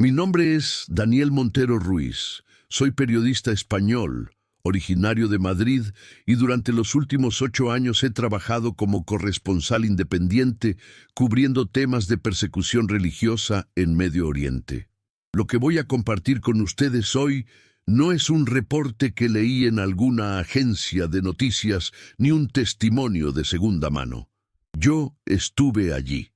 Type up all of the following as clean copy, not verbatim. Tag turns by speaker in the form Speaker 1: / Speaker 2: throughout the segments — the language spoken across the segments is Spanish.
Speaker 1: Mi nombre es Daniel Montero Ruiz. Soy periodista español, originario de Madrid, y durante los últimos 8 años he trabajado como corresponsal independiente cubriendo temas de persecución religiosa en Medio Oriente. Lo que voy a compartir con ustedes hoy no es un reporte que leí en alguna agencia de noticias ni un testimonio de segunda mano. Yo estuve allí.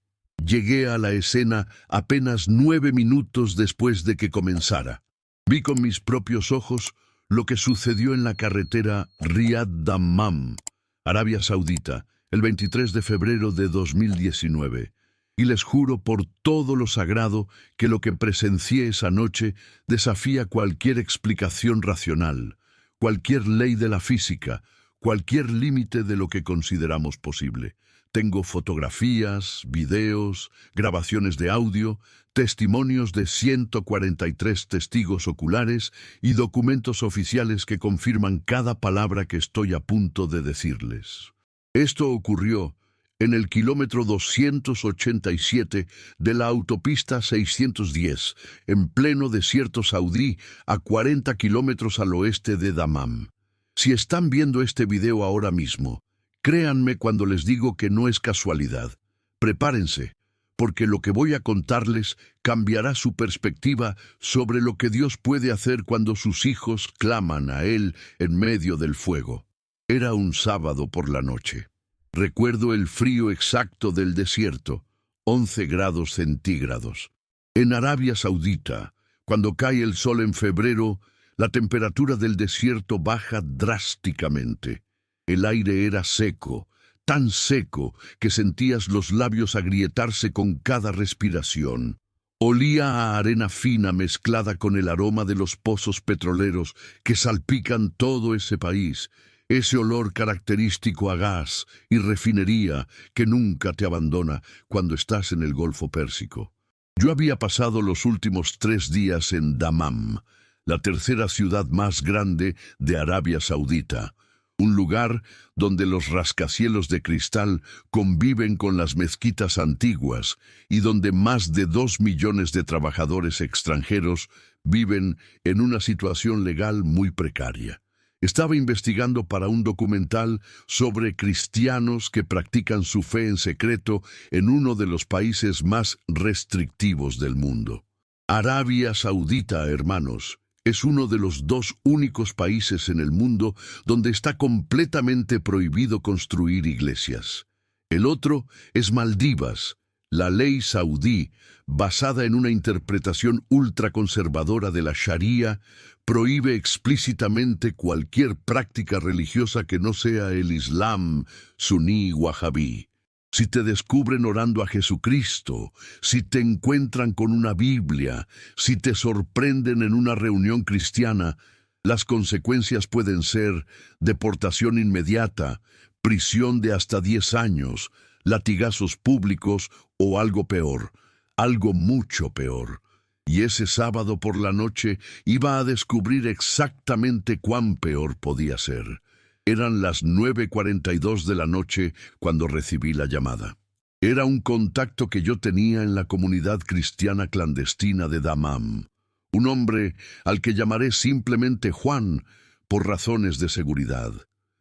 Speaker 1: Llegué a la escena apenas 9 minutos después de que comenzara. Vi con mis propios ojos lo que sucedió en la carretera Riad-Dammam, Arabia Saudita, el 23 de febrero de 2019. Y les juro por todo lo sagrado que lo que presencié esa noche desafía cualquier explicación racional, cualquier ley de la física, cualquier límite de lo que consideramos posible. Tengo fotografías, videos, grabaciones de audio, testimonios de 143 testigos oculares y documentos oficiales que confirman cada palabra que estoy a punto de decirles. Esto ocurrió en el kilómetro 287 de la autopista 610, en pleno desierto saudí, a 40 kilómetros al oeste de Dammam. Si están viendo este video ahora mismo, créanme cuando les digo que no es casualidad. Prepárense, porque lo que voy a contarles cambiará su perspectiva sobre lo que Dios puede hacer cuando sus hijos claman a Él en medio del fuego. Era un sábado por la noche. Recuerdo el frío exacto del desierto, 11 grados centígrados. En Arabia Saudita, cuando cae el sol en febrero, la temperatura del desierto baja drásticamente. El aire era seco, tan seco que sentías los labios agrietarse con cada respiración. Olía a arena fina mezclada con el aroma de los pozos petroleros que salpican todo ese país, ese olor característico a gas y refinería que nunca te abandona cuando estás en el Golfo Pérsico. Yo había pasado los últimos 3 días en Dammam, la tercera ciudad más grande de Arabia Saudita, un lugar donde los rascacielos de cristal conviven con las mezquitas antiguas y donde más de 2 millones de trabajadores extranjeros viven en una situación legal muy precaria. Estaba investigando para un documental sobre cristianos que practican su fe en secreto en uno de los países más restrictivos del mundo. Arabia Saudita, hermanos, es uno de los 2 únicos países en el mundo donde está completamente prohibido construir iglesias. El otro es Maldivas. La ley saudí, basada en una interpretación ultraconservadora de la Sharia, prohíbe explícitamente cualquier práctica religiosa que no sea el Islam suní wahabí. Si te descubren orando a Jesucristo, si te encuentran con una Biblia, si te sorprenden en una reunión cristiana, las consecuencias pueden ser deportación inmediata, prisión de hasta 10 años, latigazos públicos o algo peor, algo mucho peor. Y ese sábado por la noche iba a descubrir exactamente cuán peor podía ser. Eran las 9:42 de la noche cuando recibí la llamada. Era un contacto que yo tenía en la comunidad cristiana clandestina de Dammam. Un hombre al que llamaré simplemente Juan por razones de seguridad.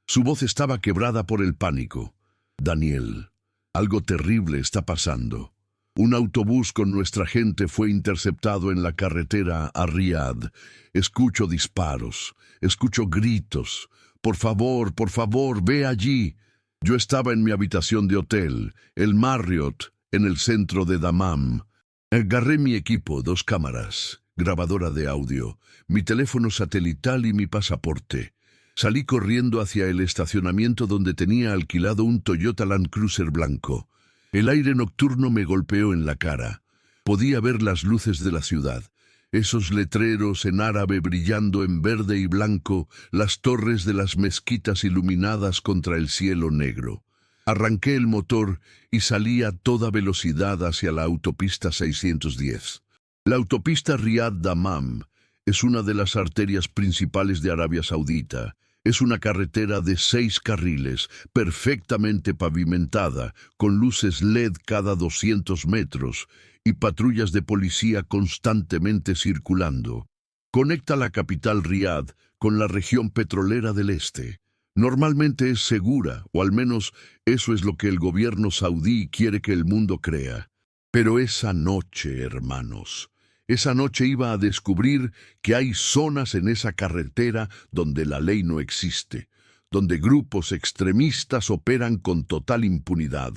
Speaker 1: Su voz estaba quebrada por el pánico. Daniel, algo terrible está pasando. Un autobús con nuestra gente fue interceptado en la carretera a Riad. Escucho disparos, escucho gritos. Por favor, ve allí. Yo estaba en mi habitación de hotel, el Marriott, en el centro de Dammam. Agarré mi equipo, 2 cámaras, grabadora de audio, mi teléfono satelital y mi pasaporte. Salí corriendo hacia el estacionamiento donde tenía alquilado un Toyota Land Cruiser blanco. El aire nocturno me golpeó en la cara. Podía ver las luces de la ciudad. Esos letreros en árabe brillando en verde y blanco, las torres de las mezquitas iluminadas contra el cielo negro. Arranqué el motor y salí a toda velocidad hacia la autopista 610. La autopista Riad-Dammam es una de las arterias principales de Arabia Saudita. Es una carretera de 6 carriles, perfectamente pavimentada, con luces LED cada 200 metros y patrullas de policía constantemente circulando. Conecta la capital Riad con la región petrolera del este. Normalmente es segura, o al menos eso es lo que el gobierno saudí quiere que el mundo crea. Pero esa noche, hermanos, esa noche iba a descubrir que hay zonas en esa carretera donde la ley no existe, donde grupos extremistas operan con total impunidad,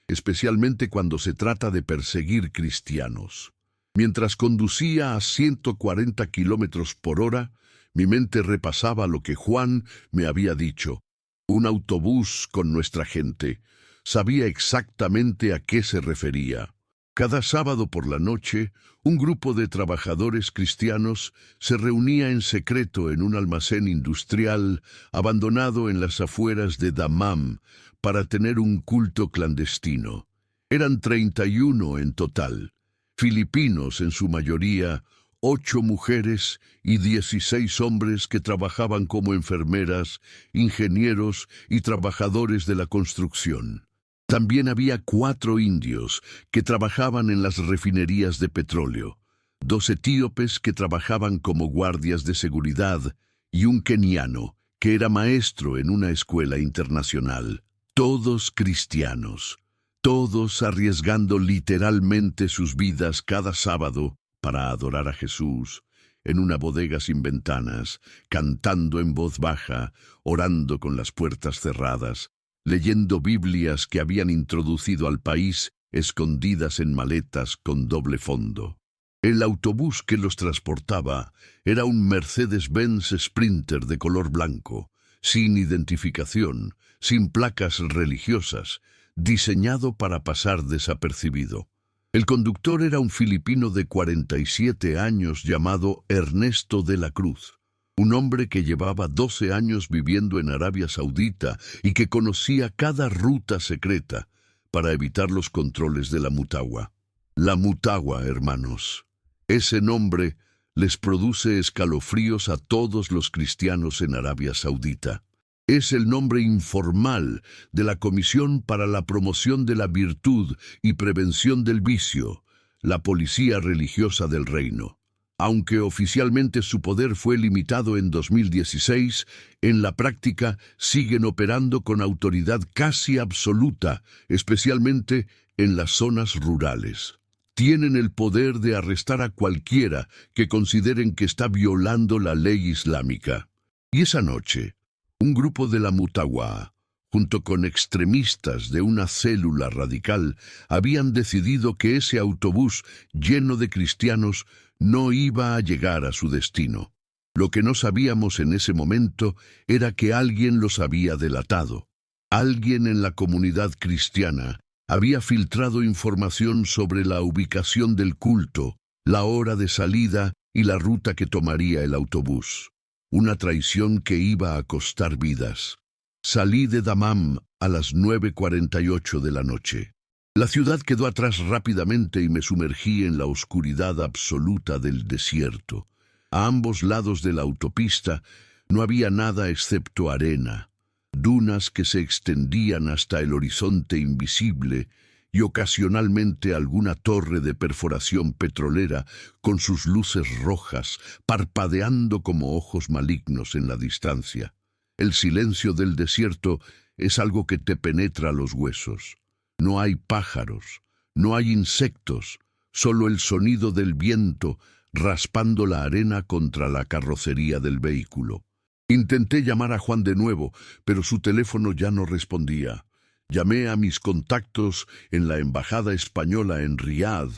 Speaker 1: especialmente cuando se trata de perseguir cristianos. Mientras conducía a 140 kilómetros por hora, mi mente repasaba lo que Juan me había dicho. Un autobús con nuestra gente. Sabía exactamente a qué se refería. Cada sábado por la noche, un grupo de trabajadores cristianos se reunía en secreto en un almacén industrial abandonado en las afueras de Dammam para tener un culto clandestino. Eran 31 en total, filipinos en su mayoría, 8 mujeres y 16 hombres que trabajaban como enfermeras, ingenieros y trabajadores de la construcción. También había 4 indios que trabajaban en las refinerías de petróleo, 2 etíopes que trabajaban como guardias de seguridad y un keniano que era maestro en una escuela internacional. Todos cristianos, todos arriesgando literalmente sus vidas cada sábado para adorar a Jesús, en una bodega sin ventanas, cantando en voz baja, orando con las puertas cerradas, leyendo Biblias que habían introducido al país escondidas en maletas con doble fondo. El autobús que los transportaba era un Mercedes-Benz Sprinter de color blanco, sin identificación, sin placas religiosas, diseñado para pasar desapercibido. El conductor era un filipino de 47 años llamado Ernesto de la Cruz, un hombre que llevaba 12 años viviendo en Arabia Saudita y que conocía cada ruta secreta para evitar los controles de la Mutagua. La Mutagua, hermanos. Ese nombre les produce escalofríos a todos los cristianos en Arabia Saudita. Es el nombre informal de la Comisión para la Promoción de la Virtud y Prevención del Vicio, la policía religiosa del reino. Aunque oficialmente su poder fue limitado en 2016, en la práctica siguen operando con autoridad casi absoluta, especialmente en las zonas rurales. Tienen el poder de arrestar a cualquiera que consideren que está violando la ley islámica. Y esa noche, un grupo de la Mutagua, junto con extremistas de una célula radical, habían decidido que ese autobús lleno de cristianos no iba a llegar a su destino. Lo que no sabíamos en ese momento era que alguien los había delatado. Alguien en la comunidad cristiana había filtrado información sobre la ubicación del culto, la hora de salida y la ruta que tomaría el autobús. Una traición que iba a costar vidas. Salí de Dammam a las 9:48 de la noche. La ciudad quedó atrás rápidamente y me sumergí en la oscuridad absoluta del desierto. A ambos lados de la autopista no había nada excepto arena, dunas que se extendían hasta el horizonte invisible y ocasionalmente alguna torre de perforación petrolera con sus luces rojas parpadeando como ojos malignos en la distancia. El silencio del desierto es algo que te penetra los huesos. No hay pájaros, no hay insectos, solo el sonido del viento raspando la arena contra la carrocería del vehículo. Intenté llamar a Juan de nuevo, pero su teléfono ya no respondía. Llamé a mis contactos en la embajada española en Riad.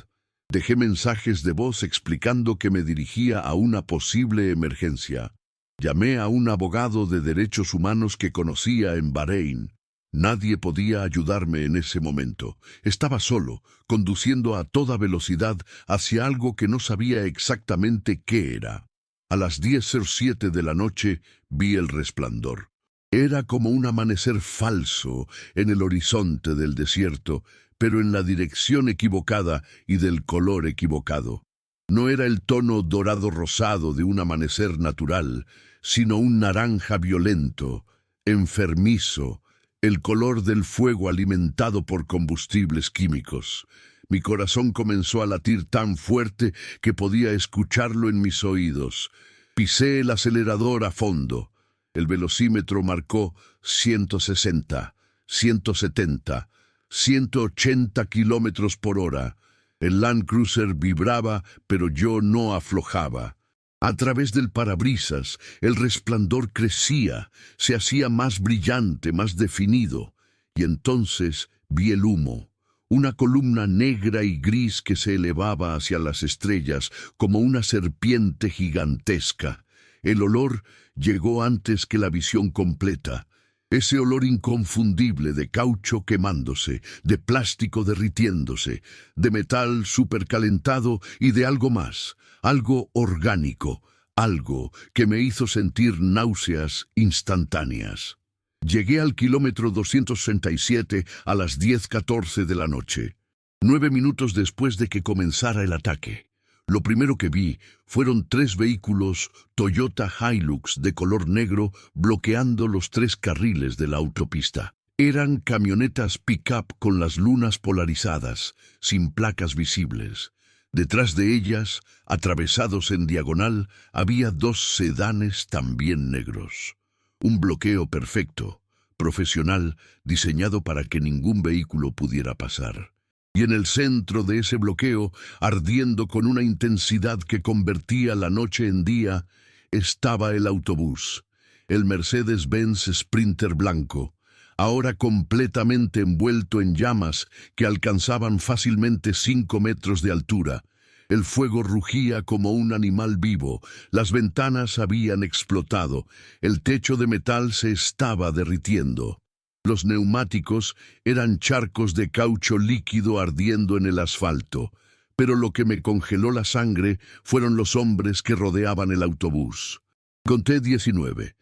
Speaker 1: Dejé mensajes de voz explicando que me dirigía a una posible emergencia. Llamé a un abogado de derechos humanos que conocía en Bahrein. Nadie podía ayudarme en ese momento. Estaba solo, conduciendo a toda velocidad hacia algo que no sabía exactamente qué era. A las 10:07 de la noche vi el resplandor. Era como un amanecer falso en el horizonte del desierto, pero en la dirección equivocada y del color equivocado. No era el tono dorado rosado de un amanecer natural, sino un naranja violento, enfermizo, el color del fuego alimentado por combustibles químicos. Mi corazón comenzó a latir tan fuerte que podía escucharlo en mis oídos. Pisé el acelerador a fondo. El velocímetro marcó 160, 170, 180 kilómetros por hora. El Land Cruiser vibraba, pero yo no aflojaba. A través del parabrisas, el resplandor crecía, se hacía más brillante, más definido. Y entonces vi el humo, una columna negra y gris que se elevaba hacia las estrellas como una serpiente gigantesca. El olor llegó antes que la visión completa. Ese olor inconfundible de caucho quemándose, de plástico derritiéndose, de metal supercalentado y de algo más, algo orgánico, algo que me hizo sentir náuseas instantáneas. Llegué al kilómetro 267 a las 10:14 de la noche, 9 minutos después de que comenzara el ataque. Lo primero que vi fueron 3 vehículos Toyota Hilux de color negro bloqueando los 3 carriles de la autopista. Eran camionetas pick-up con las lunas polarizadas, sin placas visibles. Detrás de ellas, atravesados en diagonal, había 2 sedanes también negros. Un bloqueo perfecto, profesional, diseñado para que ningún vehículo pudiera pasar. Y en el centro de ese bloqueo, ardiendo con una intensidad que convertía la noche en día, estaba el autobús, el Mercedes-Benz Sprinter blanco, ahora completamente envuelto en llamas que alcanzaban fácilmente 5 metros de altura. El fuego rugía como un animal vivo, las ventanas habían explotado, el techo de metal se estaba derritiendo. Los neumáticos eran charcos de caucho líquido ardiendo en el asfalto, pero lo que me congeló la sangre fueron los hombres que rodeaban el autobús. Conté 19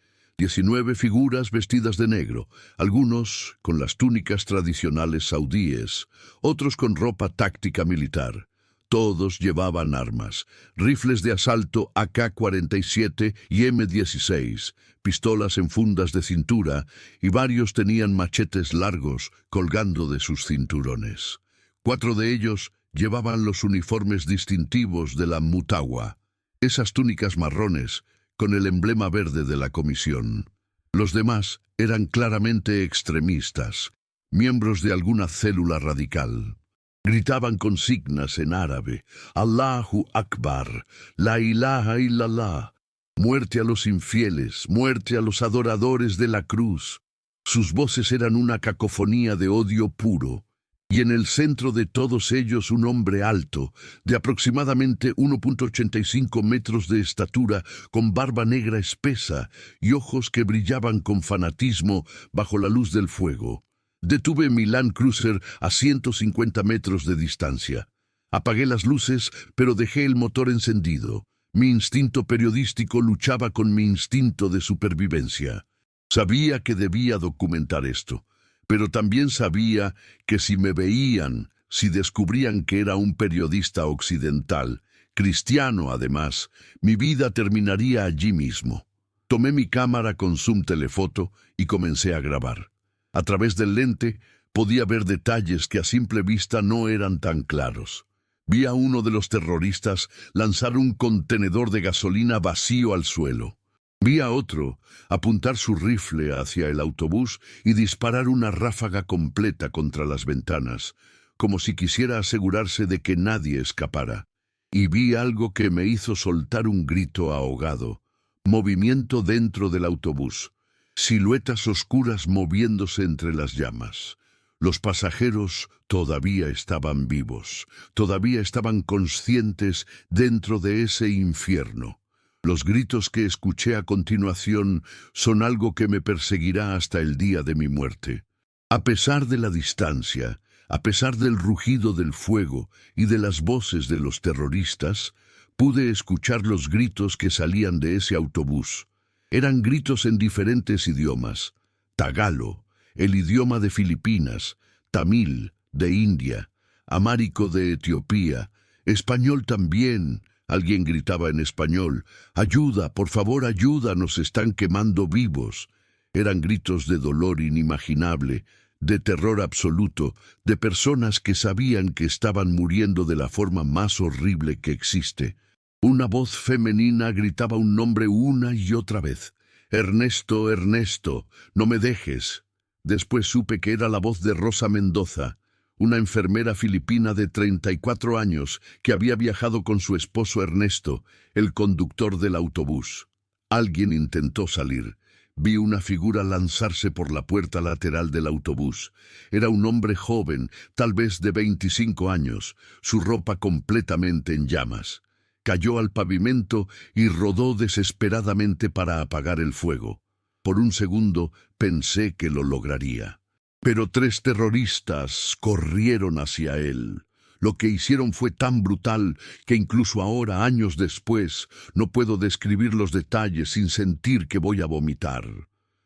Speaker 1: figuras vestidas de negro, algunos con las túnicas tradicionales saudíes, otros con ropa táctica militar. Todos llevaban armas, rifles de asalto AK-47 y M16, pistolas en fundas de cintura, y varios tenían machetes largos colgando de sus cinturones. 4 de ellos llevaban los uniformes distintivos de la Mutawa, esas túnicas marrones con el emblema verde de la comisión. Los demás eran claramente extremistas, miembros de alguna célula radical. Gritaban consignas en árabe: Allahu Akbar, La ilaha illallah, muerte a los infieles, muerte a los adoradores de la cruz. Sus voces eran una cacofonía de odio puro, y en el centro de todos ellos un hombre alto, de aproximadamente 1,85 metros de estatura, con barba negra espesa y ojos que brillaban con fanatismo bajo la luz del fuego. Detuve mi Land Cruiser a 150 metros de distancia. Apagué las luces, pero dejé el motor encendido. Mi instinto periodístico luchaba con mi instinto de supervivencia. Sabía que debía documentar esto, pero también sabía que si me veían, si descubrían que era un periodista occidental, cristiano además, mi vida terminaría allí mismo. Tomé mi cámara con zoom telefoto y comencé a grabar. A través del lente podía ver detalles que a simple vista no eran tan claros. Vi a uno de los terroristas lanzar un contenedor de gasolina vacío al suelo. Vi a otro apuntar su rifle hacia el autobús y disparar una ráfaga completa contra las ventanas, como si quisiera asegurarse de que nadie escapara. Y vi algo que me hizo soltar un grito ahogado. Movimiento dentro del autobús. Siluetas oscuras moviéndose entre las llamas. Los pasajeros todavía estaban vivos, todavía estaban conscientes dentro de ese infierno. Los gritos que escuché a continuación son algo que me perseguirá hasta el día de mi muerte. A pesar de la distancia, a pesar del rugido del fuego y de las voces de los terroristas, pude escuchar los gritos que salían de ese autobús. Eran gritos en diferentes idiomas: tagalo, el idioma de Filipinas; tamil, de India; amárico de Etiopía; español también, Alguien gritaba en español: «¡Ayuda, por favor, ayuda! ¡Nos están quemando vivos!». Eran gritos de dolor inimaginable, de terror absoluto, de personas que sabían que estaban muriendo de la forma más horrible que existe. Una voz femenina gritaba un nombre una y otra vez: «Ernesto, Ernesto, no me dejes». Después supe que era la voz de Rosa Mendoza, una enfermera filipina de 34 años que había viajado con su esposo Ernesto, el conductor del autobús. Alguien intentó salir. Vi una figura lanzarse por la puerta lateral del autobús. Era un hombre joven, tal vez de 25 años, su ropa completamente en llamas. Cayó al pavimento y rodó desesperadamente para apagar el fuego. Por un segundo pensé que lo lograría. Pero 3 terroristas corrieron hacia él. Lo que hicieron fue tan brutal que incluso ahora, años después, no puedo describir los detalles sin sentir que voy a vomitar.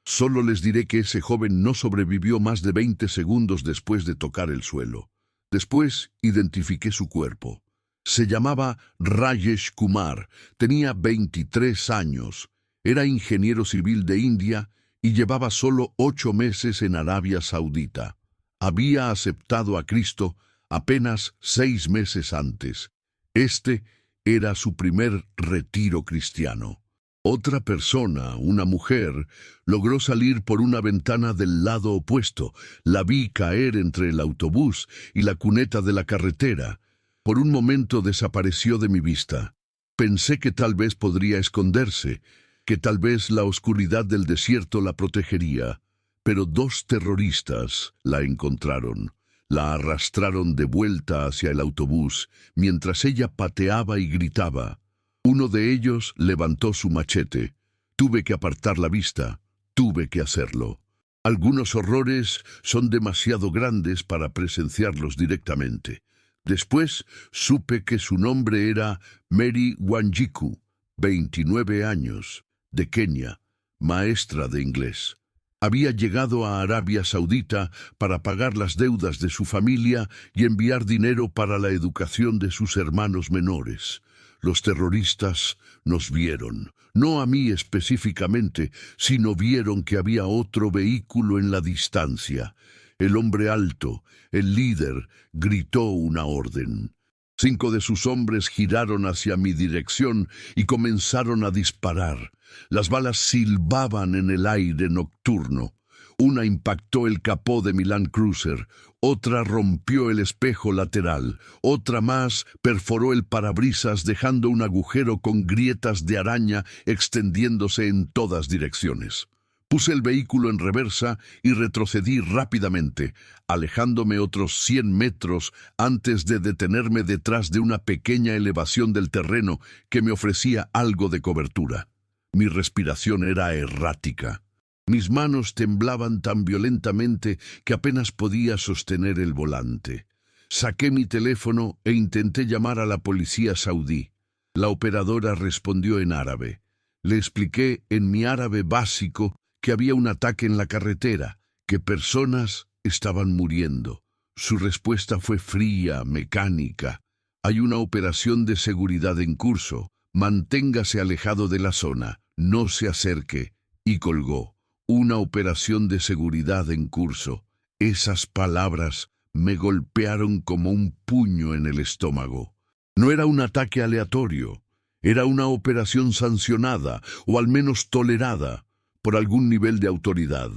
Speaker 1: Solo les diré que ese joven no sobrevivió más de 20 segundos después de tocar el suelo. Después identifiqué su cuerpo. Se llamaba Rajesh Kumar, tenía 23 años, era ingeniero civil de India y llevaba solo 8 meses en Arabia Saudita. Había aceptado a Cristo apenas 6 meses antes. Este era su primer retiro cristiano. Otra persona, una mujer, logró salir por una ventana del lado opuesto. La vi caer entre el autobús y la cuneta de la carretera. Por un momento desapareció de mi vista. Pensé que tal vez podría esconderse, que tal vez la oscuridad del desierto la protegería, pero 2 terroristas la encontraron. La arrastraron de vuelta hacia el autobús, mientras ella pateaba y gritaba. Uno de ellos levantó su machete. Tuve que apartar la vista. Tuve que hacerlo. Algunos horrores son demasiado grandes para presenciarlos directamente. Después supe que su nombre era Mary Wanjiku, 29 años, de Kenia, maestra de inglés. Había llegado a Arabia Saudita para pagar las deudas de su familia y enviar dinero para la educación de sus hermanos menores. Los terroristas nos vieron, no a mí específicamente, sino vieron que había otro vehículo en la distancia. El hombre alto, el líder, gritó una orden. 5 de sus hombres giraron hacia mi dirección y comenzaron a disparar. Las balas silbaban en el aire nocturno. Una impactó el capó de mi Land Cruiser, otra rompió el espejo lateral, otra más perforó el parabrisas dejando un agujero con grietas de araña extendiéndose en todas direcciones. Puse el vehículo en reversa y retrocedí rápidamente, alejándome otros 100 metros antes de detenerme detrás de una pequeña elevación del terreno que me ofrecía algo de cobertura. Mi respiración era errática. Mis manos temblaban tan violentamente que apenas podía sostener el volante. Saqué mi teléfono e intenté llamar a la policía saudí. La operadora respondió en árabe. Le expliqué en mi árabe básico que había un ataque en la carretera, que personas estaban muriendo. Su respuesta fue fría, mecánica. Hay una operación de seguridad en curso. Manténgase alejado de la zona, no se acerque. Y colgó. Una operación de seguridad en curso. Esas palabras me golpearon como un puño en el estómago. No era un ataque aleatorio. Era una operación sancionada, o al menos tolerada, por algún nivel de autoridad.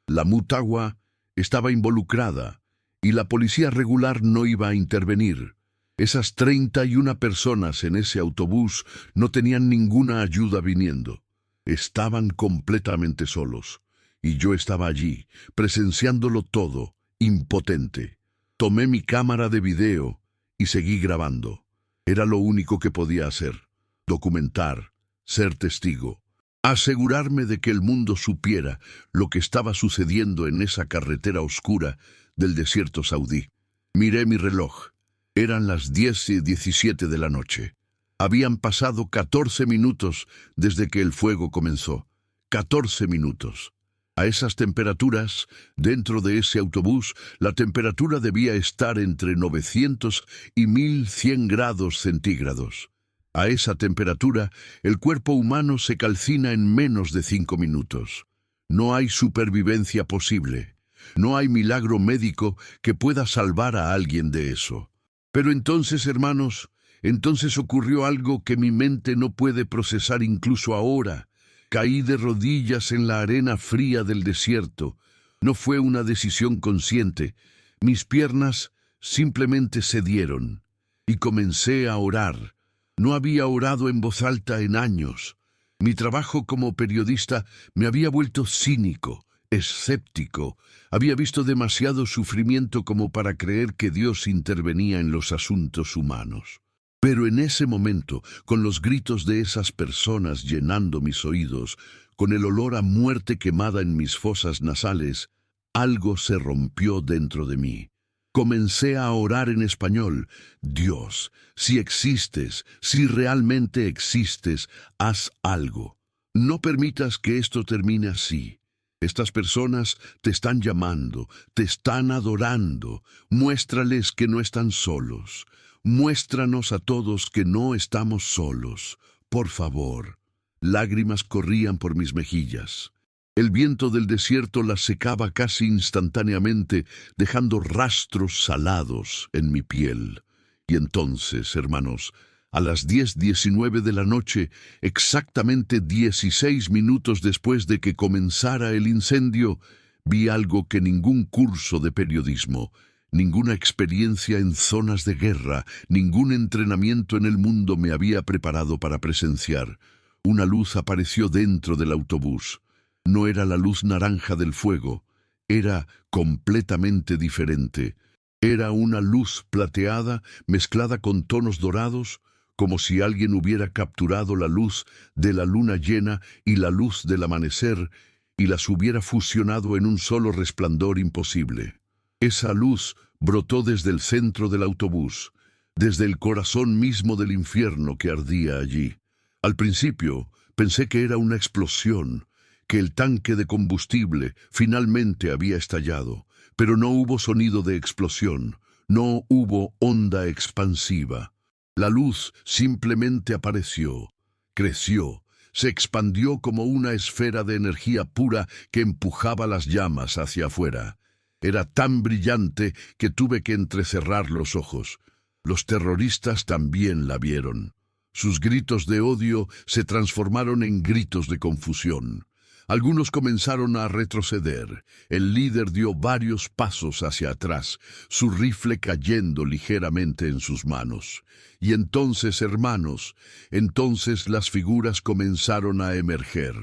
Speaker 1: La Mutagua estaba involucrada, y la policía regular no iba a intervenir. Esas 31 personas en ese autobús no tenían ninguna ayuda viniendo. Estaban completamente solos, y yo estaba allí, presenciándolo todo, impotente. Tomé mi cámara de video y seguí grabando. Era lo único que podía hacer: documentar, ser testigo, asegurarme de que el mundo supiera lo que estaba sucediendo en esa carretera oscura del desierto saudí. Miré mi reloj. Eran las 10:17 de la noche. Habían pasado 14 minutos desde que el fuego comenzó. 14 minutos. A esas temperaturas, dentro de ese autobús, la temperatura debía estar entre 900 y 1100 grados centígrados. A esa temperatura, el cuerpo humano se calcina en menos de 5 minutos. No hay supervivencia posible. No hay milagro médico que pueda salvar a alguien de eso. Pero entonces, hermanos, entonces ocurrió algo que mi mente no puede procesar incluso ahora. Caí de rodillas en la arena fría del desierto. No fue una decisión consciente. Mis piernas simplemente cedieron y comencé a orar. No había orado en voz alta en años. Mi trabajo como periodista me había vuelto cínico, escéptico. Había visto demasiado sufrimiento como para creer que Dios intervenía en los asuntos humanos. Pero en ese momento, con los gritos de esas personas llenando mis oídos, con el olor a muerte quemada en mis fosas nasales, algo se rompió dentro de mí. Comencé a orar en español. Dios, si existes, si realmente existes, haz algo. No permitas que esto termine así. Estas personas te están llamando, te están adorando. Muéstrales que no están solos. Muéstranos a todos que no estamos solos. Por favor. Lágrimas corrían por mis mejillas. El viento del desierto las secaba casi instantáneamente, dejando rastros salados en mi piel. Y entonces, hermanos, a las 10:19 de la noche, exactamente 16 minutos después de que comenzara el incendio, vi algo que ningún curso de periodismo, ninguna experiencia en zonas de guerra, ningún entrenamiento en el mundo me había preparado para presenciar. Una luz apareció dentro del autobús. No era la luz naranja del fuego, era completamente diferente. Era una luz plateada mezclada con tonos dorados, como si alguien hubiera capturado la luz de la luna llena y la luz del amanecer y las hubiera fusionado en un solo resplandor imposible. Esa luz brotó desde el centro del autobús, desde el corazón mismo del infierno que ardía allí. Al principio pensé que era una explosión, que el tanque de combustible finalmente había estallado, pero no hubo sonido de explosión, no hubo onda expansiva. La luz simplemente apareció, creció, se expandió como una esfera de energía pura que empujaba las llamas hacia afuera. Era tan brillante que tuve que entrecerrar los ojos. Los terroristas también la vieron. Sus gritos de odio se transformaron en gritos de confusión. Algunos comenzaron a retroceder. El líder dio varios pasos hacia atrás, su rifle cayendo ligeramente en sus manos. Y entonces, hermanos, entonces las figuras comenzaron a emerger.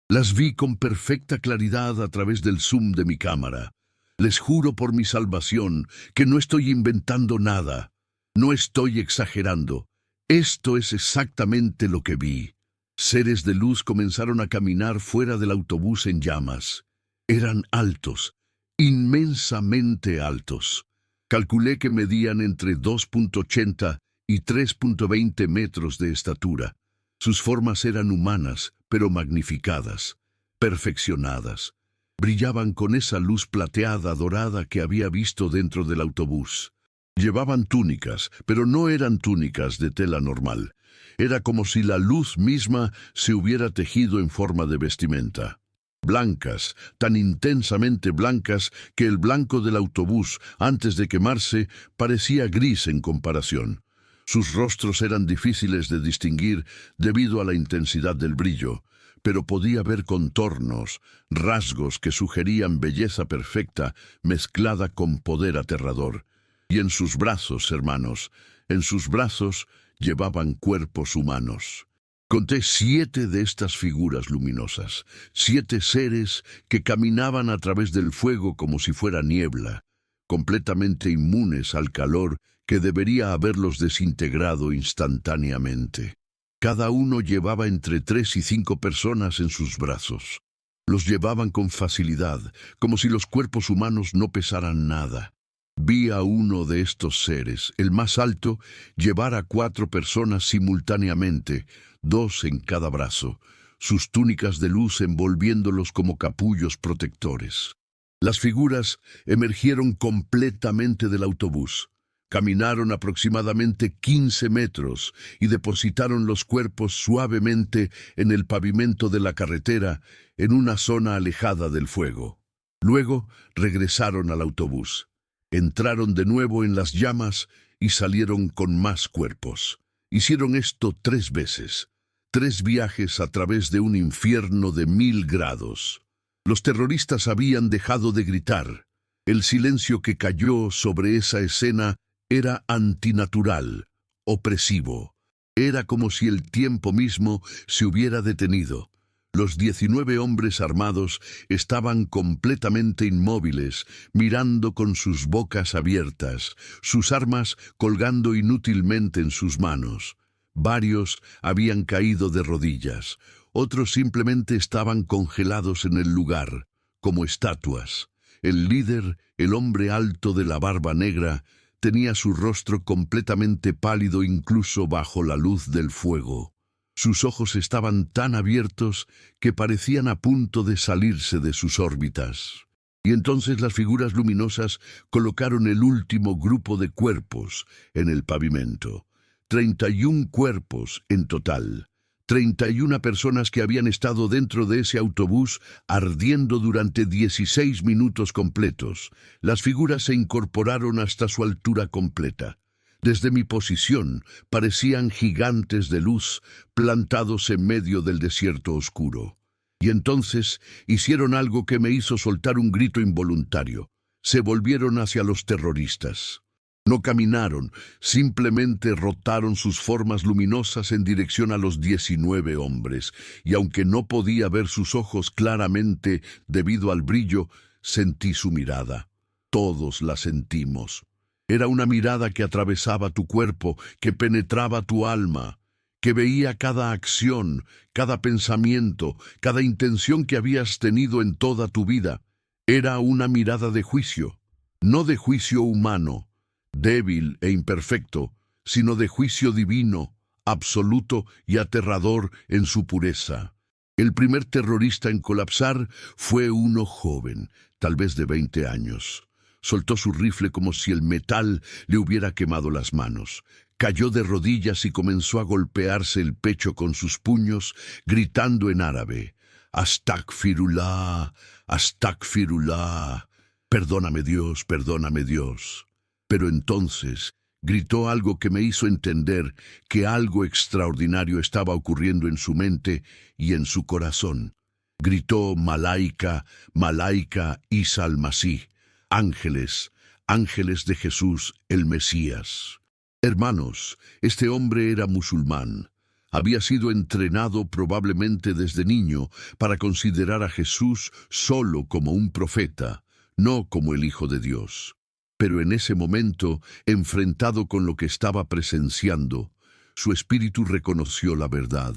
Speaker 1: Las vi con perfecta claridad a través del zoom de mi cámara. Les juro por mi salvación que no estoy inventando nada. No estoy exagerando. Esto es exactamente lo que vi. Seres de luz comenzaron a caminar fuera del autobús en llamas. Eran altos, inmensamente altos. Calculé que medían entre 2.80 y 3.20 metros de estatura. Sus formas eran humanas, pero magnificadas, perfeccionadas. Brillaban con esa luz plateada dorada que había visto dentro del autobús. Llevaban túnicas, pero no eran túnicas de tela normal. Era como si la luz misma se hubiera tejido en forma de vestimenta. Blancas, tan intensamente blancas que el blanco del autobús, antes de quemarse, parecía gris en comparación. Sus rostros eran difíciles de distinguir debido a la intensidad del brillo, pero podía ver contornos, rasgos que sugerían belleza perfecta mezclada con poder aterrador. Y en sus brazos, hermanos, en sus brazos llevaban cuerpos humanos. Conté 7 de estas figuras luminosas, 7 seres que caminaban a través del fuego como si fuera niebla, completamente inmunes al calor que debería haberlos desintegrado instantáneamente. Cada uno llevaba entre 3 y 5 personas en sus brazos. Los llevaban con facilidad, como si los cuerpos humanos no pesaran nada. Vi a uno de estos seres, el más alto, llevar a 4 personas simultáneamente, 2 en cada brazo, sus túnicas de luz envolviéndolos como capullos protectores. Las figuras emergieron completamente del autobús. Caminaron aproximadamente 15 metros y depositaron los cuerpos suavemente en el pavimento de la carretera en una zona alejada del fuego. Luego regresaron al autobús, entraron de nuevo en las llamas y salieron con más cuerpos. Hicieron esto 3 veces, 3 viajes a través de un infierno de 1000 grados. Los terroristas habían dejado de gritar. El silencio que cayó sobre esa escena era antinatural, opresivo. Era como si el tiempo mismo se hubiera detenido. Los 19 hombres armados estaban completamente inmóviles, mirando con sus bocas abiertas, sus armas colgando inútilmente en sus manos. Varios habían caído de rodillas, otros simplemente estaban congelados en el lugar, como estatuas. El líder, el hombre alto de la barba negra, tenía su rostro completamente pálido incluso bajo la luz del fuego. Sus ojos estaban tan abiertos que parecían a punto de salirse de sus órbitas. Y entonces las figuras luminosas colocaron el último grupo de cuerpos en el pavimento. 31 cuerpos en total. 31 personas que habían estado dentro de ese autobús ardiendo durante 16 minutos completos. Las figuras se incorporaron hasta su altura completa. Desde mi posición parecían gigantes de luz plantados en medio del desierto oscuro. Y entonces hicieron algo que me hizo soltar un grito involuntario. Se volvieron hacia los terroristas. No caminaron, simplemente rotaron sus formas luminosas en dirección a los 19 hombres, y aunque no podía ver sus ojos claramente debido al brillo, sentí su mirada. Todos la sentimos. Era una mirada que atravesaba tu cuerpo, que penetraba tu alma, que veía cada acción, cada pensamiento, cada intención que habías tenido en toda tu vida. Era una mirada de juicio, no de juicio humano, débil e imperfecto, sino de juicio divino, absoluto y aterrador en su pureza. El primer terrorista en colapsar fue uno joven, tal vez de 20 años. Soltó su rifle como si el metal le hubiera quemado las manos. Cayó de rodillas y comenzó a golpearse el pecho con sus puños, gritando en árabe: «Astagfirullah, astagfirullah, perdóname Dios, perdóname Dios». Pero entonces gritó algo que me hizo entender que algo extraordinario estaba ocurriendo en su mente y en su corazón. Gritó: «Malaika, Malaika Isa al-Masih». Ángeles, ángeles de Jesús, el Mesías. Hermanos, este hombre era musulmán. Había sido entrenado probablemente desde niño para considerar a Jesús solo como un profeta, no como el Hijo de Dios. Pero en ese momento, enfrentado con lo que estaba presenciando, su espíritu reconoció la verdad.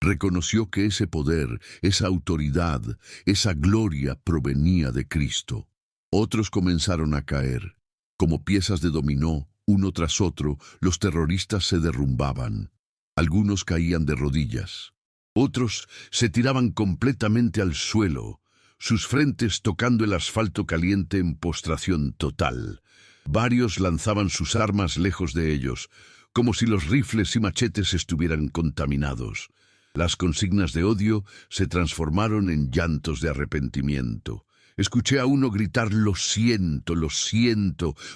Speaker 1: Reconoció que ese poder, esa autoridad, esa gloria provenía de Cristo. Otros comenzaron a caer. Como piezas de dominó, uno tras otro, los terroristas se derrumbaban. Algunos caían de rodillas. Otros se tiraban completamente al suelo, sus frentes tocando el asfalto caliente en postración total. Varios lanzaban sus armas lejos de ellos, como si los rifles y machetes estuvieran contaminados. Las consignas de odio se transformaron en llantos de arrepentimiento. Escuché a uno gritar: lo siento,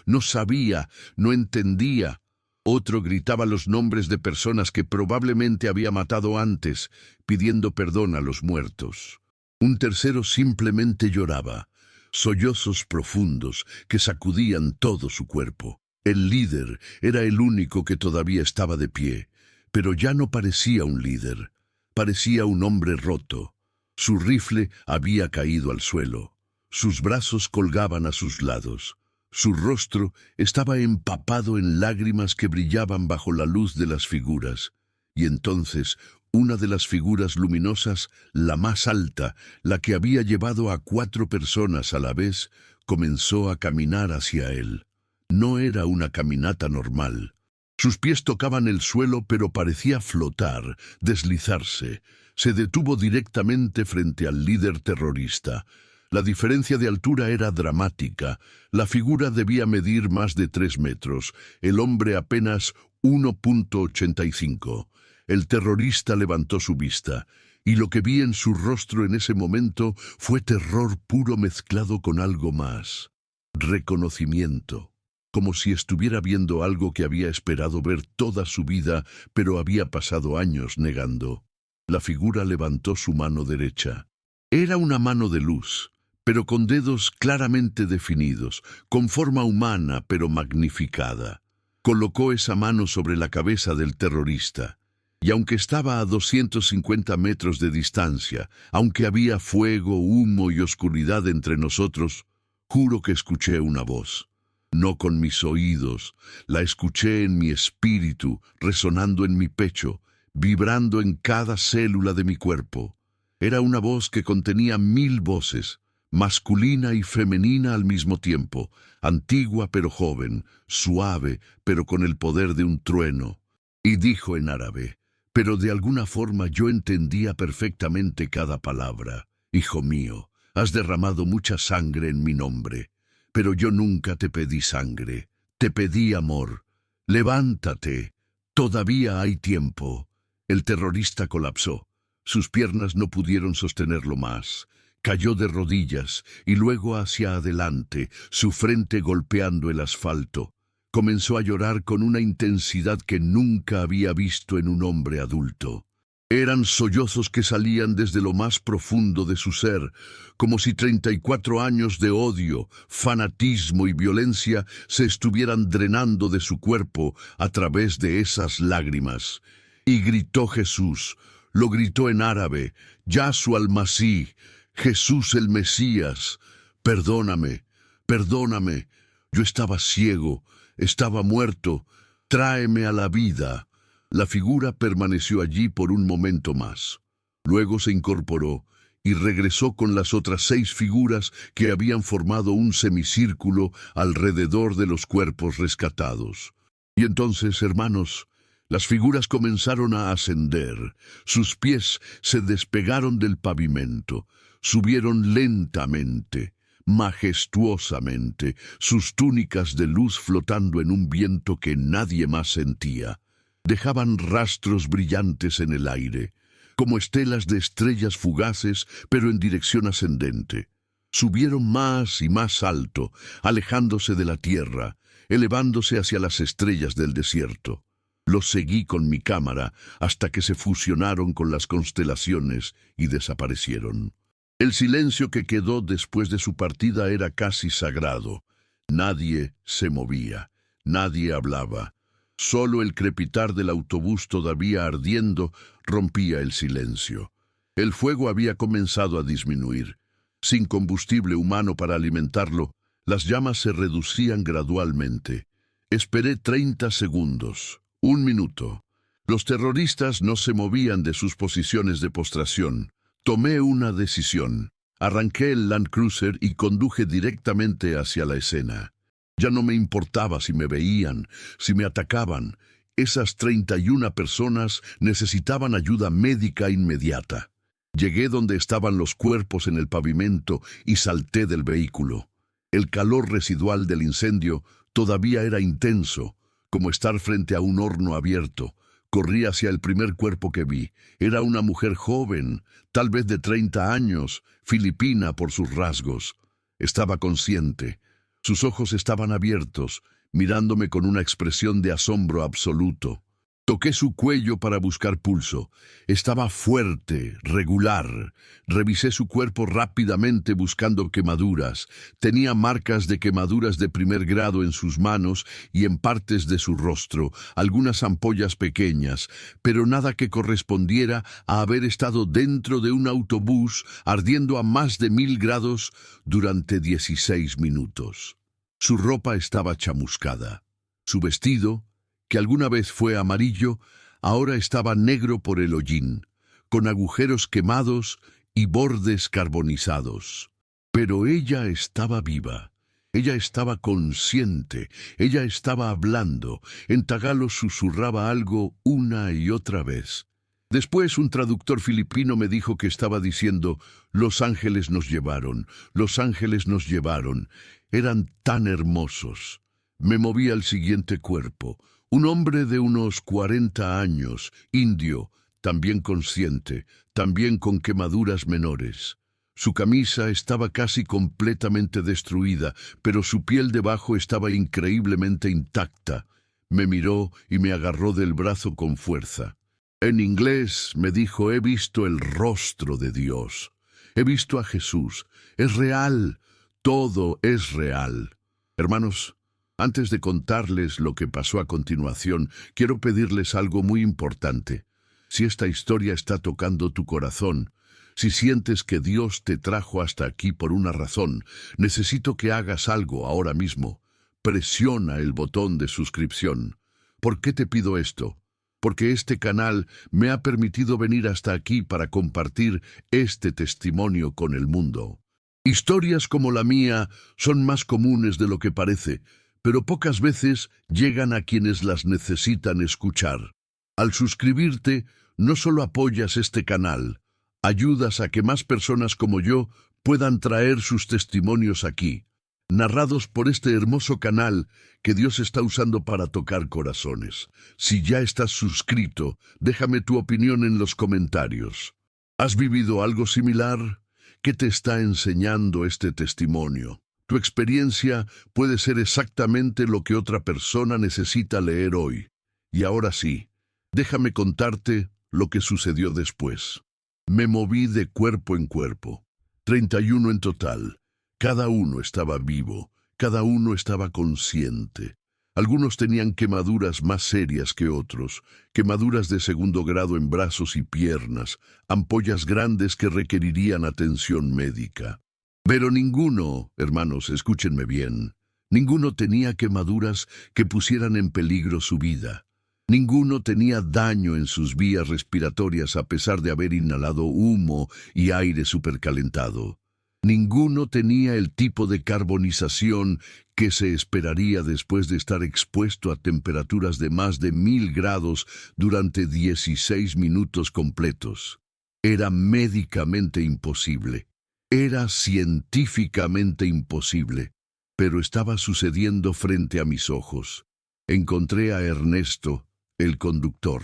Speaker 1: no sabía, no entendía. Otro gritaba los nombres de personas que probablemente había matado antes, pidiendo perdón a los muertos. Un tercero simplemente lloraba, sollozos profundos que sacudían todo su cuerpo. El líder era el único que todavía estaba de pie, pero ya no parecía un líder, parecía un hombre roto. Su rifle había caído al suelo. Sus brazos colgaban a sus lados. Su rostro estaba empapado en lágrimas que brillaban bajo la luz de las figuras. Y entonces, una de las figuras luminosas, la más alta, la que había llevado a 4 personas a la vez, comenzó a caminar hacia él. No era una caminata normal. Sus pies tocaban el suelo, pero parecía flotar, deslizarse. Se detuvo directamente frente al líder terrorista. La diferencia de altura era dramática. La figura debía medir más de 3 metros, el hombre apenas 1,85. El terrorista levantó su vista, y lo que vi en su rostro en ese momento fue terror puro mezclado con algo más. Reconocimiento, como si estuviera viendo algo que había esperado ver toda su vida, pero había pasado años negando. La figura levantó su mano derecha. Era una mano de luz, pero con dedos claramente definidos, con forma humana pero magnificada. Colocó esa mano sobre la cabeza del terrorista. Y aunque estaba a 250 metros de distancia, aunque había fuego, humo y oscuridad entre nosotros, juro que escuché una voz. No con mis oídos, la escuché en mi espíritu, resonando en mi pecho, vibrando en cada célula de mi cuerpo. Era una voz que contenía 1000 voces, masculina y femenina al mismo tiempo, antigua pero joven, suave pero con el poder de un trueno. Y dijo en árabe, pero de alguna forma yo entendía perfectamente cada palabra. Hijo mío, has derramado mucha sangre en mi nombre, pero yo nunca te pedí sangre, te pedí amor. Levántate, todavía hay tiempo. El terrorista colapsó. Sus piernas no pudieron sostenerlo más. Cayó de rodillas y luego hacia adelante, su frente golpeando el asfalto. Comenzó a llorar con una intensidad que nunca había visto en un hombre adulto. Eran sollozos que salían desde lo más profundo de su ser, como si 34 años de odio, fanatismo y violencia se estuvieran drenando de su cuerpo a través de esas lágrimas. Y gritó Jesús, lo gritó en árabe, Yahshua al-Masí, Jesús el Mesías, perdóname, perdóname, yo estaba ciego, estaba muerto, tráeme a la vida. La figura permaneció allí por un momento más. Luego se incorporó y regresó con las otras 6 figuras que habían formado un semicírculo alrededor de los cuerpos rescatados. Y entonces, hermanos, las figuras comenzaron a ascender. Sus pies se despegaron del pavimento, subieron lentamente, majestuosamente, sus túnicas de luz flotando en un viento que nadie más sentía. Dejaban rastros brillantes en el aire, como estelas de estrellas fugaces, pero en dirección ascendente. Subieron más y más alto, alejándose de la tierra, elevándose hacia las estrellas del desierto. Los seguí con mi cámara hasta que se fusionaron con las constelaciones y desaparecieron. El silencio que quedó después de su partida era casi sagrado. Nadie se movía, nadie hablaba. Solo el crepitar del autobús todavía ardiendo rompía el silencio. El fuego había comenzado a disminuir. Sin combustible humano para alimentarlo, las llamas se reducían gradualmente. Esperé 30 segundos, 1 minuto. Los terroristas no se movían de sus posiciones de postración. Tomé una decisión. Arranqué el Land Cruiser y conduje directamente hacia la escena. Ya no me importaba si me veían, si me atacaban. Esas 31 personas necesitaban ayuda médica inmediata. Llegué donde estaban los cuerpos en el pavimento y salté del vehículo. El calor residual del incendio todavía era intenso, como estar frente a un horno abierto. Corrí hacia el primer cuerpo que vi. Era una mujer joven, tal vez de 30 años, filipina por sus rasgos. Estaba consciente. Sus ojos estaban abiertos, mirándome con una expresión de asombro absoluto. Toqué su cuello para buscar pulso. Estaba fuerte, regular. Revisé su cuerpo rápidamente buscando quemaduras. Tenía marcas de quemaduras de primer grado en sus manos y en partes de su rostro, algunas ampollas pequeñas, pero nada que correspondiera a haber estado dentro de un autobús ardiendo a más de 1000 grados durante 16 minutos. Su ropa estaba chamuscada. Su vestido, que alguna vez fue amarillo, ahora estaba negro por el hollín, con agujeros quemados y bordes carbonizados. Pero ella estaba viva, ella estaba consciente, ella estaba hablando. En tagalo susurraba algo una y otra vez. Después un traductor filipino me dijo que estaba diciendo, los ángeles nos llevaron, los ángeles nos llevaron. Eran tan hermosos. Me moví al siguiente cuerpo. Un hombre de unos 40 años, indio, también consciente, también con quemaduras menores. Su camisa estaba casi completamente destruida, pero su piel debajo estaba increíblemente intacta. Me miró y me agarró del brazo con fuerza. En inglés me dijo, he visto el rostro de Dios. He visto a Jesús. Es real. Todo es real. Hermanos, antes de contarles lo que pasó a continuación, quiero pedirles algo muy importante. Si esta historia está tocando tu corazón, si sientes que Dios te trajo hasta aquí por una razón, necesito que hagas algo ahora mismo. Presiona el botón de suscripción. ¿Por qué te pido esto? Porque este canal me ha permitido venir hasta aquí para compartir este testimonio con el mundo. Historias como la mía son más comunes de lo que parece, pero pocas veces llegan a quienes las necesitan escuchar. Al suscribirte, no solo apoyas este canal, ayudas a que más personas como yo puedan traer sus testimonios aquí, narrados por este hermoso canal que Dios está usando para tocar corazones. Si ya estás suscrito, déjame tu opinión en los comentarios. ¿Has vivido algo similar? ¿Qué te está enseñando este testimonio? Tu experiencia puede ser exactamente lo que otra persona necesita leer hoy. Y ahora sí, déjame contarte lo que sucedió después. Me moví de cuerpo en cuerpo. 31 en total. Cada uno estaba vivo, cada uno estaba consciente. Algunos tenían quemaduras más serias que otros, quemaduras de segundo grado en brazos y piernas, ampollas grandes que requerirían atención médica. Pero ninguno, hermanos, escúchenme bien, ninguno tenía quemaduras que pusieran en peligro su vida. Ninguno tenía daño en sus vías respiratorias a pesar de haber inhalado humo y aire supercalentado. Ninguno tenía el tipo de carbonización que se esperaría después de estar expuesto a temperaturas de más de 1000 grados durante 16 minutos completos. Era médicamente imposible. Era científicamente imposible. Pero estaba sucediendo frente a mis ojos. Encontré a Ernesto, el conductor.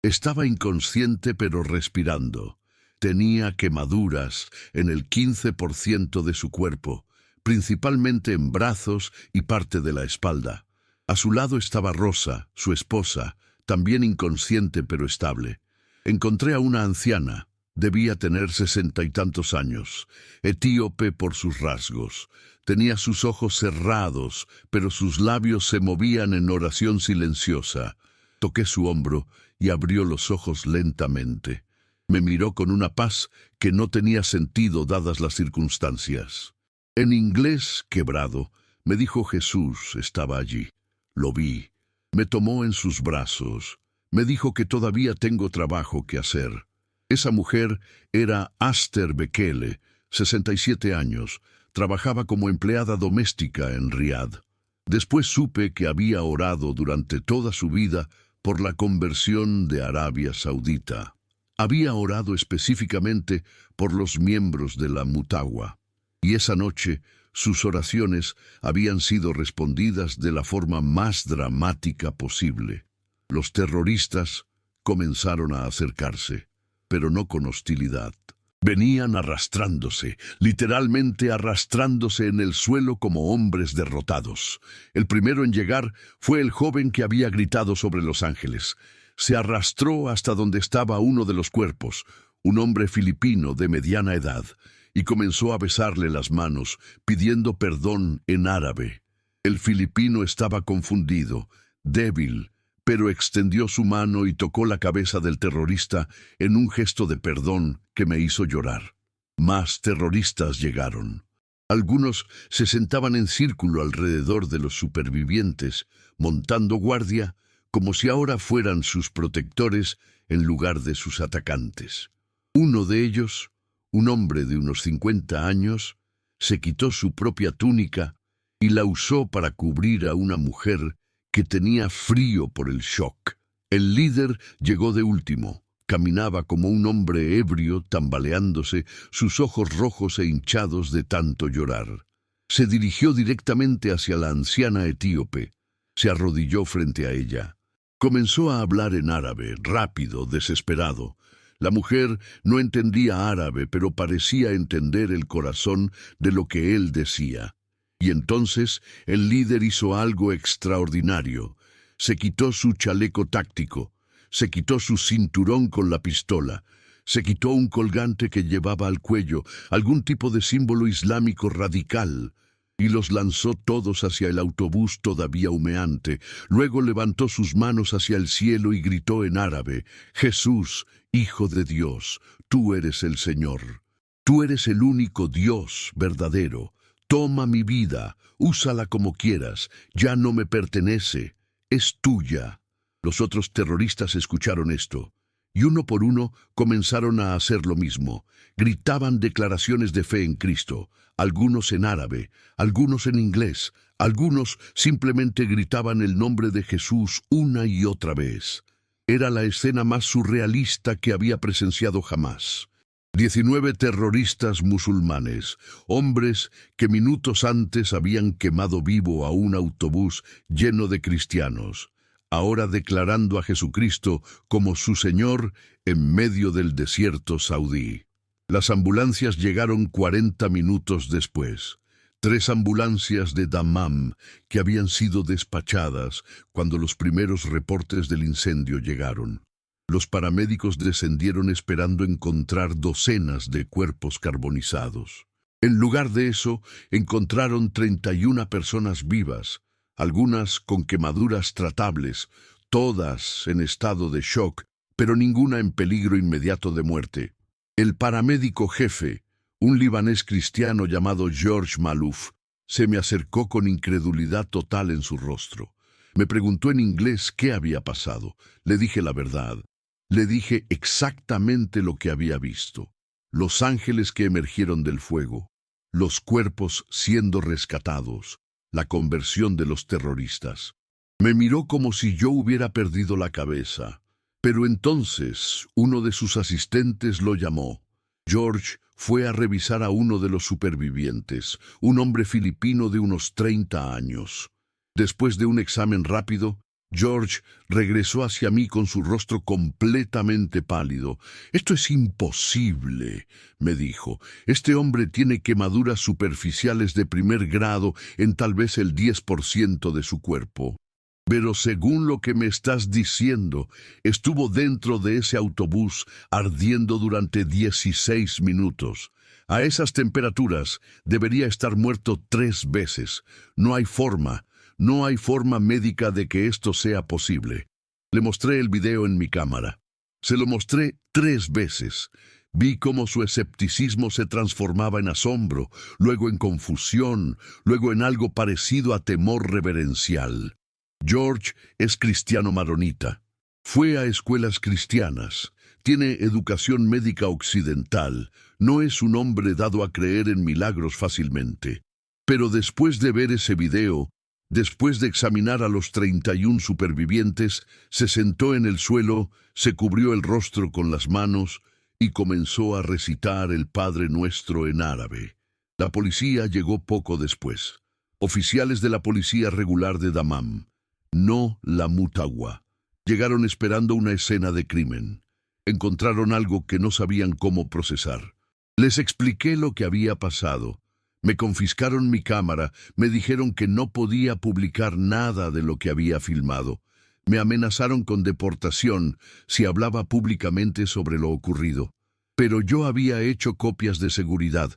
Speaker 1: Estaba inconsciente pero respirando. Tenía quemaduras en el 15% de su cuerpo, principalmente en brazos y parte de la espalda. A su lado estaba Rosa, su esposa, también inconsciente pero estable. Encontré a una anciana, debía tener 60 y tantos años, etíope por sus rasgos. Tenía sus ojos cerrados, pero sus labios se movían en oración silenciosa. Toqué su hombro y abrió los ojos lentamente. Me miró con una paz que no tenía sentido dadas las circunstancias. En inglés quebrado, me dijo Jesús estaba allí. Lo vi. Me tomó en sus brazos. Me dijo que todavía tengo trabajo que hacer. Esa mujer era Aster Bekele, 67 años. Trabajaba como empleada doméstica en Riad. Después supe que había orado durante toda su vida por la conversión de Arabia Saudita. Había orado específicamente por los miembros de la Mutawa, y esa noche sus oraciones habían sido respondidas de la forma más dramática posible. Los terroristas comenzaron a acercarse, pero no con hostilidad. Venían arrastrándose, literalmente arrastrándose en el suelo como hombres derrotados. El primero en llegar fue el joven que había gritado sobre los ángeles. Se arrastró hasta donde estaba uno de los cuerpos, un hombre filipino de mediana edad, y comenzó a besarle las manos, pidiendo perdón en árabe. El filipino estaba confundido, débil, pero extendió su mano y tocó la cabeza del terrorista en un gesto de perdón que me hizo llorar. Más terroristas llegaron. Algunos se sentaban en círculo alrededor de los supervivientes, montando guardia, como si ahora fueran sus protectores en lugar de sus atacantes. Uno de ellos, un hombre de unos 50 años, se quitó su propia túnica y la usó para cubrir a una mujer que tenía frío por el shock. El líder llegó de último, Caminaba como un hombre ebrio, tambaleándose, sus ojos rojos e hinchados de tanto llorar. Se dirigió directamente hacia la anciana etíope. Se arrodilló frente a ella. Comenzó a hablar en árabe, rápido, desesperado. La mujer no entendía árabe, pero parecía entender el corazón de lo que él decía. Y entonces el líder hizo algo extraordinario. Se quitó su chaleco táctico, se quitó su cinturón con la pistola, se quitó un colgante que llevaba al cuello, algún tipo de símbolo islámico radical, y los lanzó todos hacia el autobús todavía humeante. Luego levantó sus manos hacia el cielo y gritó en árabe: «Jesús, Hijo de Dios, tú eres el Señor. Tú eres el único Dios verdadero. Toma mi vida, úsala como quieras, ya no me pertenece, es tuya». Los otros terroristas escucharon esto, y uno por uno comenzaron a hacer lo mismo. Gritaban declaraciones de fe en Cristo, algunos en árabe, algunos en inglés, algunos simplemente gritaban el nombre de Jesús una y otra vez. Era la escena más surrealista que había presenciado jamás. 19 terroristas musulmanes, hombres que minutos antes habían quemado vivo a un autobús lleno de cristianos, ahora declarando a Jesucristo como su Señor en medio del desierto saudí. Las ambulancias llegaron 40 minutos después. 3 ambulancias de Dammam que habían sido despachadas cuando los primeros reportes del incendio llegaron. Los paramédicos descendieron esperando encontrar docenas de cuerpos carbonizados. En lugar de eso, encontraron 31 personas vivas, algunas con quemaduras tratables, todas en estado de shock, pero ninguna en peligro inmediato de muerte. El paramédico jefe, un libanés cristiano llamado George Malouf, se me acercó con incredulidad total en su rostro. Me preguntó en inglés qué había pasado. Le dije la verdad. Le dije exactamente lo que había visto. Los ángeles que emergieron del fuego, los cuerpos siendo rescatados, la conversión de los terroristas. Me miró como si yo hubiera perdido la cabeza. Pero entonces uno de sus asistentes lo llamó. George fue a revisar a uno de los supervivientes, un hombre filipino de unos 30 años. Después de un examen rápido, George regresó hacia mí con su rostro completamente pálido. «Esto es imposible», me dijo. «Este hombre tiene quemaduras superficiales de primer grado en tal vez el 10% de su cuerpo. Pero según lo que me estás diciendo, estuvo dentro de ese autobús ardiendo durante 16 minutos. A esas temperaturas debería estar muerto 3 veces. No hay forma médica de que esto sea posible». Le mostré el video en mi cámara. Se lo mostré 3 veces. Vi cómo su escepticismo se transformaba en asombro, luego en confusión, luego en algo parecido a temor reverencial. George es cristiano maronita. Fue a escuelas cristianas. Tiene educación médica occidental. No es un hombre dado a creer en milagros fácilmente. Pero después de ver ese video, después de examinar a los 31 supervivientes, se sentó en el suelo, se cubrió el rostro con las manos y comenzó a recitar el Padre Nuestro en árabe. La policía llegó poco después. Oficiales de la policía regular de Dammam, no la Mutawwa, llegaron esperando una escena de crimen. Encontraron algo que no sabían cómo procesar. Les expliqué lo que había pasado. Me confiscaron mi cámara, me dijeron que no podía publicar nada de lo que había filmado. Me amenazaron con deportación si hablaba públicamente sobre lo ocurrido. Pero yo había hecho copias de seguridad.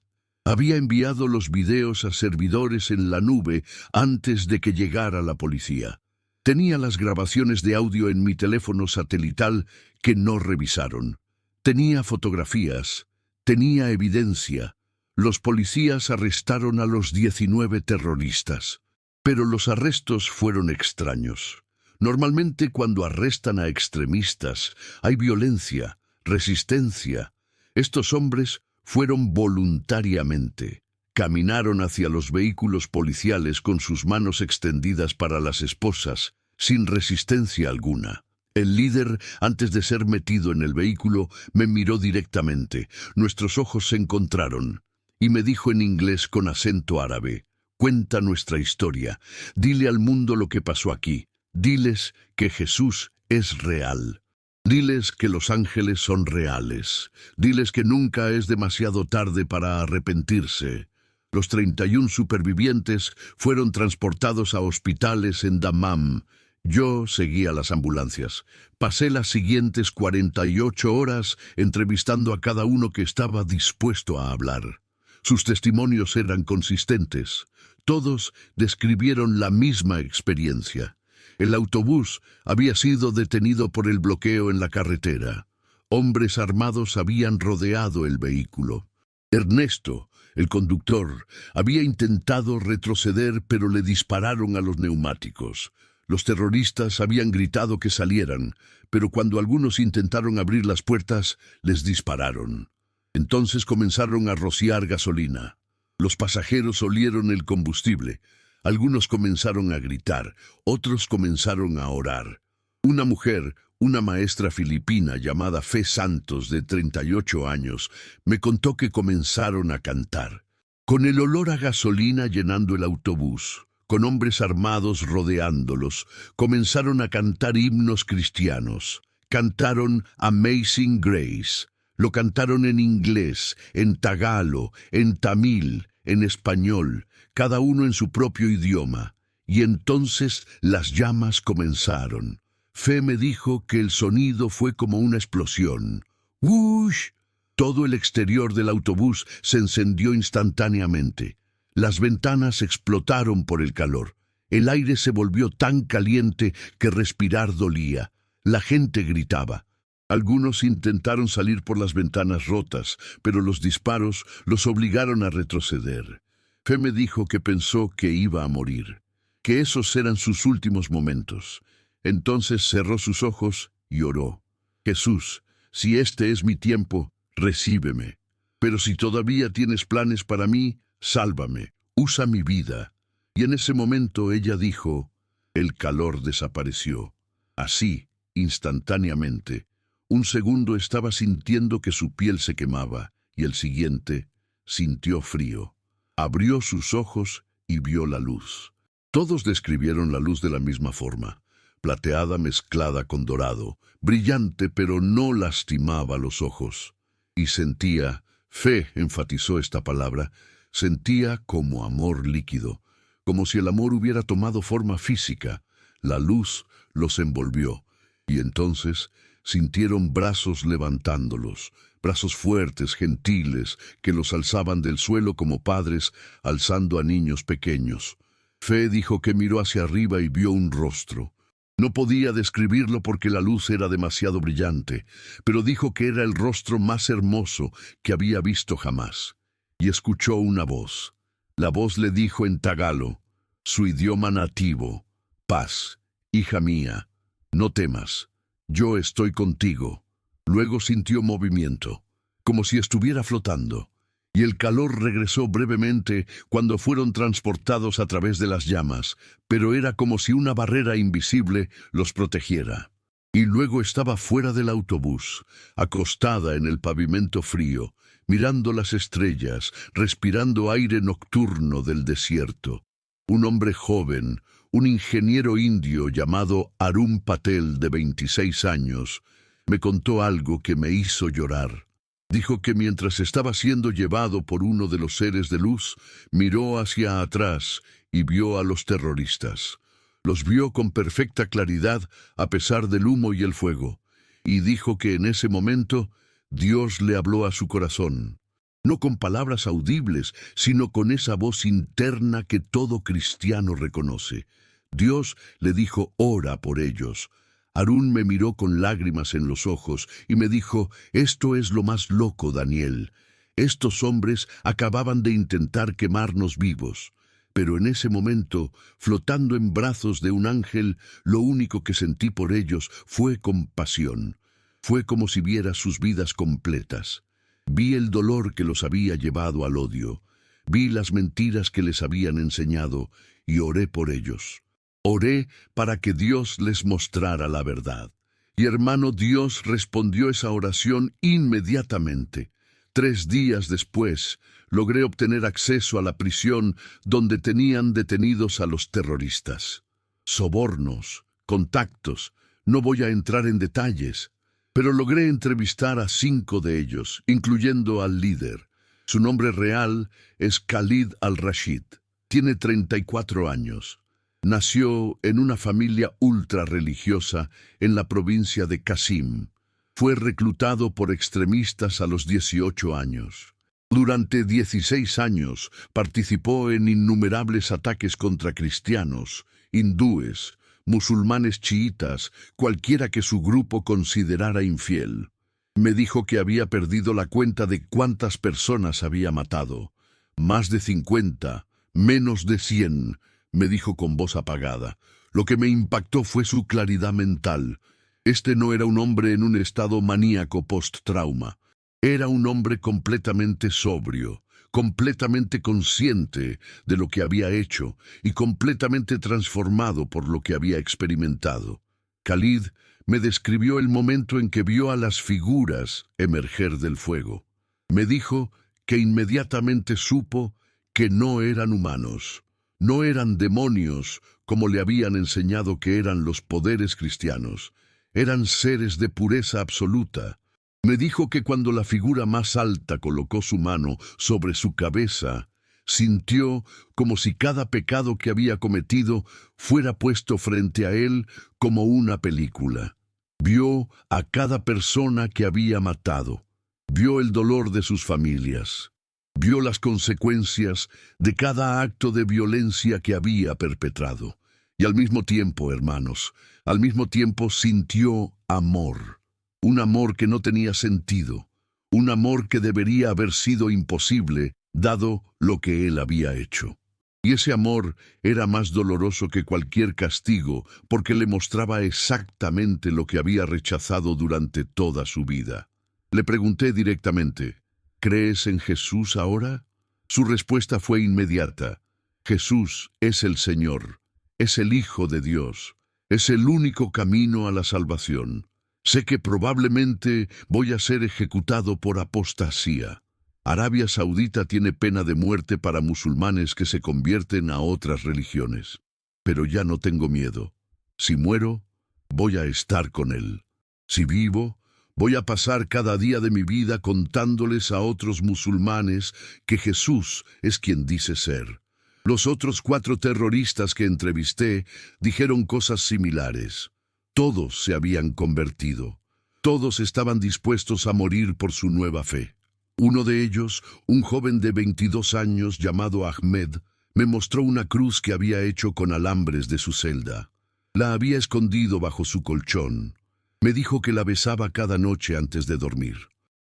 Speaker 1: Había enviado los videos a servidores en la nube antes de que llegara la policía. Tenía las grabaciones de audio en mi teléfono satelital que no revisaron. Tenía fotografías, tenía evidencia. Los policías arrestaron a los 19 terroristas. Pero los arrestos fueron extraños. Normalmente cuando arrestan a extremistas hay violencia, resistencia. Estos hombres fueron voluntariamente. Caminaron hacia los vehículos policiales con sus manos extendidas para las esposas, sin resistencia alguna. El líder, antes de ser metido en el vehículo, me miró directamente. Nuestros ojos se encontraron y me dijo en inglés con acento árabe: «Cuenta nuestra historia. Dile al mundo lo que pasó aquí. Diles que Jesús es real. Diles que los ángeles son reales. Diles que nunca es demasiado tarde para arrepentirse». Los 31 supervivientes fueron transportados a hospitales en Dammam. Yo seguí a las ambulancias. Pasé las siguientes 48 horas entrevistando a cada uno que estaba dispuesto a hablar. Sus testimonios eran consistentes. Todos describieron la misma experiencia. El autobús había sido detenido por el bloqueo en la carretera. Hombres armados habían rodeado el vehículo. Ernesto, el conductor, había intentado retroceder, pero le dispararon a los neumáticos. Los terroristas habían gritado que salieran, pero cuando algunos intentaron abrir las puertas, les dispararon. Entonces comenzaron a rociar gasolina. Los pasajeros olieron el combustible. Algunos comenzaron a gritar, otros comenzaron a orar. Una mujer, una maestra filipina llamada Fe Santos, de 38 años, me contó que comenzaron a cantar. Con el olor a gasolina llenando el autobús, con hombres armados rodeándolos, comenzaron a cantar himnos cristianos. Cantaron Amazing Grace. Lo cantaron en inglés, en tagalo, en tamil, en español, cada uno en su propio idioma. Y entonces las llamas comenzaron. Fe me dijo que el sonido fue como una explosión. ¡Wush! Todo el exterior del autobús se encendió instantáneamente. Las ventanas explotaron por el calor. El aire se volvió tan caliente que respirar dolía. La gente gritaba. Algunos intentaron salir por las ventanas rotas, pero los disparos los obligaron a retroceder. Fe me dijo que pensó que iba a morir, que esos eran sus últimos momentos. Entonces cerró sus ojos y oró. «Jesús, si este es mi tiempo, recíbeme. Pero si todavía tienes planes para mí, sálvame, usa mi vida». Y en ese momento ella dijo, el calor desapareció. Así, instantáneamente. Un segundo estaba sintiendo que su piel se quemaba, y el siguiente sintió frío. Abrió sus ojos y vio la luz. Todos describieron la luz de la misma forma. Plateada mezclada con dorado, brillante pero no lastimaba los ojos. Y sentía, Fe enfatizó esta palabra, sentía como amor líquido, como si el amor hubiera tomado forma física. La luz los envolvió, y entonces sintieron brazos levantándolos, brazos fuertes, gentiles, que los alzaban del suelo como padres alzando a niños pequeños. Fe dijo que miró hacia arriba y vio un rostro. No podía describirlo porque la luz era demasiado brillante, pero dijo que era el rostro más hermoso que había visto jamás. Y escuchó una voz. La voz le dijo en tagalo, su idioma nativo: «Paz, hija mía, no temas, yo estoy contigo». Luego sintió movimiento, como si estuviera flotando, y el calor regresó brevemente cuando fueron transportados a través de las llamas, pero era como si una barrera invisible los protegiera. Y luego estaba fuera del autobús, acostada en el pavimento frío, mirando las estrellas, respirando aire nocturno del desierto. Un hombre joven, un ingeniero indio llamado Arun Patel, de 26 años, me contó algo que me hizo llorar. Dijo que mientras estaba siendo llevado por uno de los seres de luz, miró hacia atrás y vio a los terroristas. Los vio con perfecta claridad a pesar del humo y el fuego, y dijo que en ese momento Dios le habló a su corazón, no con palabras audibles, sino con esa voz interna que todo cristiano reconoce. Dios le dijo: «Ora por ellos». Arun me miró con lágrimas en los ojos y me dijo: «Esto es lo más loco, Daniel. Estos hombres acababan de intentar quemarnos vivos». Pero en ese momento, flotando en brazos de un ángel, lo único que sentí por ellos fue compasión. Fue como si viera sus vidas completas. Vi el dolor que los había llevado al odio. Vi las mentiras que les habían enseñado y oré por ellos. Oré para que Dios les mostrara la verdad. Y hermano, Dios respondió esa oración inmediatamente. 3 días después, logré obtener acceso a la prisión donde tenían detenidos a los terroristas. Sobornos, contactos, no voy a entrar en detalles, pero logré entrevistar a 5 de ellos, incluyendo al líder. Su nombre real es Khalid al-Rashid. Tiene 34 años. Nació en una familia ultra religiosa en la provincia de Qasim. Fue reclutado por extremistas a los 18 años. Durante 16 años participó en innumerables ataques contra cristianos, hindúes, musulmanes chiitas, cualquiera que su grupo considerara infiel. Me dijo que había perdido la cuenta de cuántas personas había matado. Más de 50, menos de 100, me dijo con voz apagada. Lo que me impactó fue su claridad mental. Este no era un hombre en un estado maníaco post-trauma. Era un hombre completamente sobrio, completamente consciente de lo que había hecho y completamente transformado por lo que había experimentado. Khalid me describió el momento en que vio a las figuras emerger del fuego. Me dijo que inmediatamente supo que no eran humanos, no eran demonios como le habían enseñado que eran los poderes cristianos. Eran seres de pureza absoluta. Me dijo que cuando la figura más alta colocó su mano sobre su cabeza, sintió como si cada pecado que había cometido fuera puesto frente a él como una película. Vio a cada persona que había matado. Vio el dolor de sus familias. Vio las consecuencias de cada acto de violencia que había perpetrado. Y al mismo tiempo, hermanos, al mismo tiempo sintió amor. Un amor que no tenía sentido. Un amor que debería haber sido imposible, dado lo que él había hecho. Y ese amor era más doloroso que cualquier castigo, porque le mostraba exactamente lo que había rechazado durante toda su vida. Le pregunté directamente, ¿crees en Jesús ahora? Su respuesta fue inmediata. Jesús es el Señor. Es el Hijo de Dios. Es el único camino a la salvación. Sé que probablemente voy a ser ejecutado por apostasía. Arabia Saudita tiene pena de muerte para musulmanes que se convierten a otras religiones. Pero ya no tengo miedo. Si muero, voy a estar con Él. Si vivo, voy a pasar cada día de mi vida contándoles a otros musulmanes que Jesús es quien dice ser. Los otros 4 terroristas que entrevisté dijeron cosas similares. Todos se habían convertido. Todos estaban dispuestos a morir por su nueva fe. Uno de ellos, un joven de 22 años llamado Ahmed, me mostró una cruz que había hecho con alambres de su celda. La había escondido bajo su colchón. Me dijo que la besaba cada noche antes de dormir.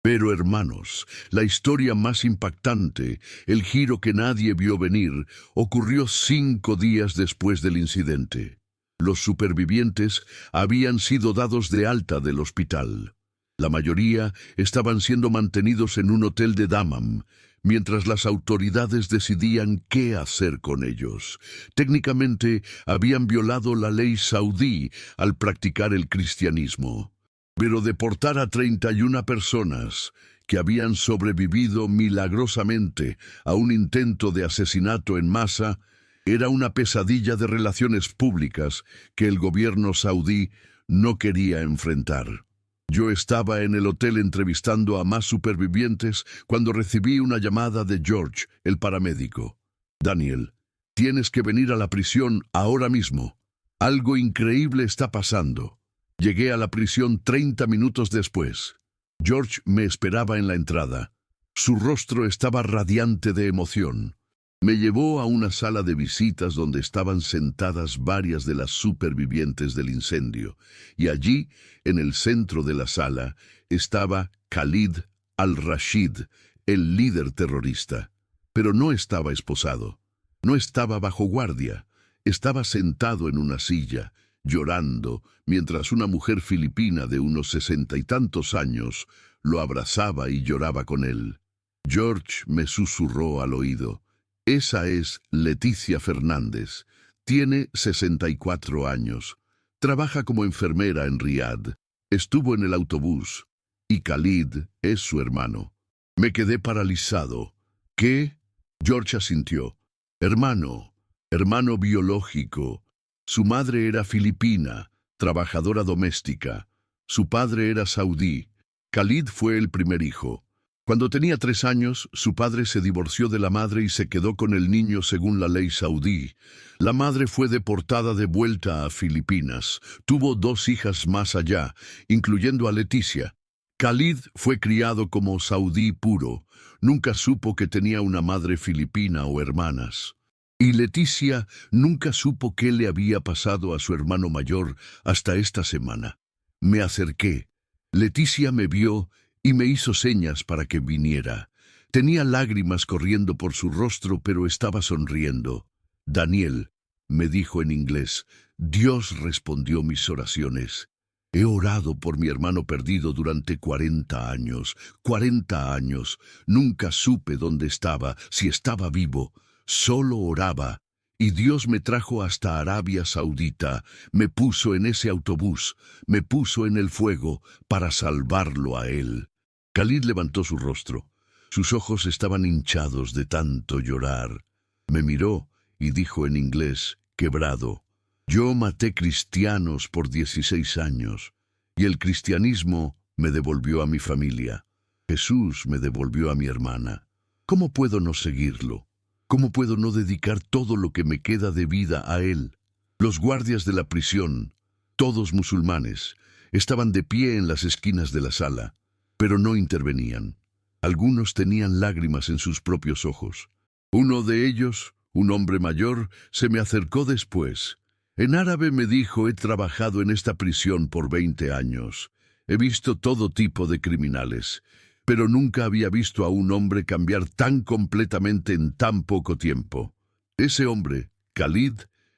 Speaker 1: Pero, hermanos, la historia más impactante, el giro que nadie vio venir, ocurrió 5 días después del incidente. Los supervivientes habían sido dados de alta del hospital. La mayoría estaban siendo mantenidos en un hotel de Dammam, mientras las autoridades decidían qué hacer con ellos. Técnicamente, habían violado la ley saudí al practicar el cristianismo. Pero deportar a 31 personas que habían sobrevivido milagrosamente a un intento de asesinato en masa era una pesadilla de relaciones públicas que el gobierno saudí no quería enfrentar. Yo estaba en el hotel entrevistando a más supervivientes cuando recibí una llamada de George, el paramédico. Daniel, tienes que venir a la prisión ahora mismo. Algo increíble está pasando. Llegué a la prisión 30 minutos después. George me esperaba en la entrada. Su rostro estaba radiante de emoción. Me llevó a una sala de visitas donde estaban sentadas varias de las supervivientes del incendio, y allí, en el centro de la sala, estaba Khalid al-Rashid, el líder terrorista. Pero no estaba esposado, no estaba bajo guardia, estaba sentado en una silla, llorando, mientras una mujer filipina de unos 60 y tantos años lo abrazaba y lloraba con él. George me susurró al oído. Esa es Leticia Fernández. Tiene 64 años. Trabaja como enfermera en Riad. Estuvo en el autobús, y Khalid es su hermano. Me quedé paralizado. ¿Qué? George asintió. Hermano biológico. Su madre era filipina, trabajadora doméstica. Su padre era saudí. Khalid fue el primer hijo. Cuando tenía 3 años, su padre se divorció de la madre y se quedó con el niño según la ley saudí. La madre fue deportada de vuelta a Filipinas. Tuvo 2 hijas más allá, incluyendo a Leticia. Khalid fue criado como saudí puro. Nunca supo que tenía una madre filipina o hermanas. Y Leticia nunca supo qué le había pasado a su hermano mayor hasta esta semana. Me acerqué. Leticia me vio y me hizo señas para que viniera. Tenía lágrimas corriendo por su rostro, pero estaba sonriendo. Daniel, me dijo en inglés, Dios respondió mis oraciones. He orado por mi hermano perdido durante 40 años. 40 años. Nunca supe dónde estaba, si estaba vivo. Solo oraba. Y Dios me trajo hasta Arabia Saudita. Me puso en ese autobús. Me puso en el fuego para salvarlo a él. Khalid levantó su rostro. Sus ojos estaban hinchados de tanto llorar. Me miró y dijo en inglés, quebrado, yo maté cristianos por 16 años, y el cristianismo me devolvió a mi familia. Jesús me devolvió a mi hermana. ¿Cómo puedo no seguirlo? ¿Cómo puedo no dedicar todo lo que me queda de vida a él? Los guardias de la prisión, todos musulmanes, estaban de pie en las esquinas de la sala, pero no intervenían. Algunos tenían lágrimas en sus propios ojos. Uno de ellos, un hombre mayor, se me acercó después. En árabe me dijo, he trabajado en esta prisión por 20 años. He visto todo tipo de criminales, pero nunca había visto a un hombre cambiar tan completamente en tan poco tiempo. Ese hombre, Khalid,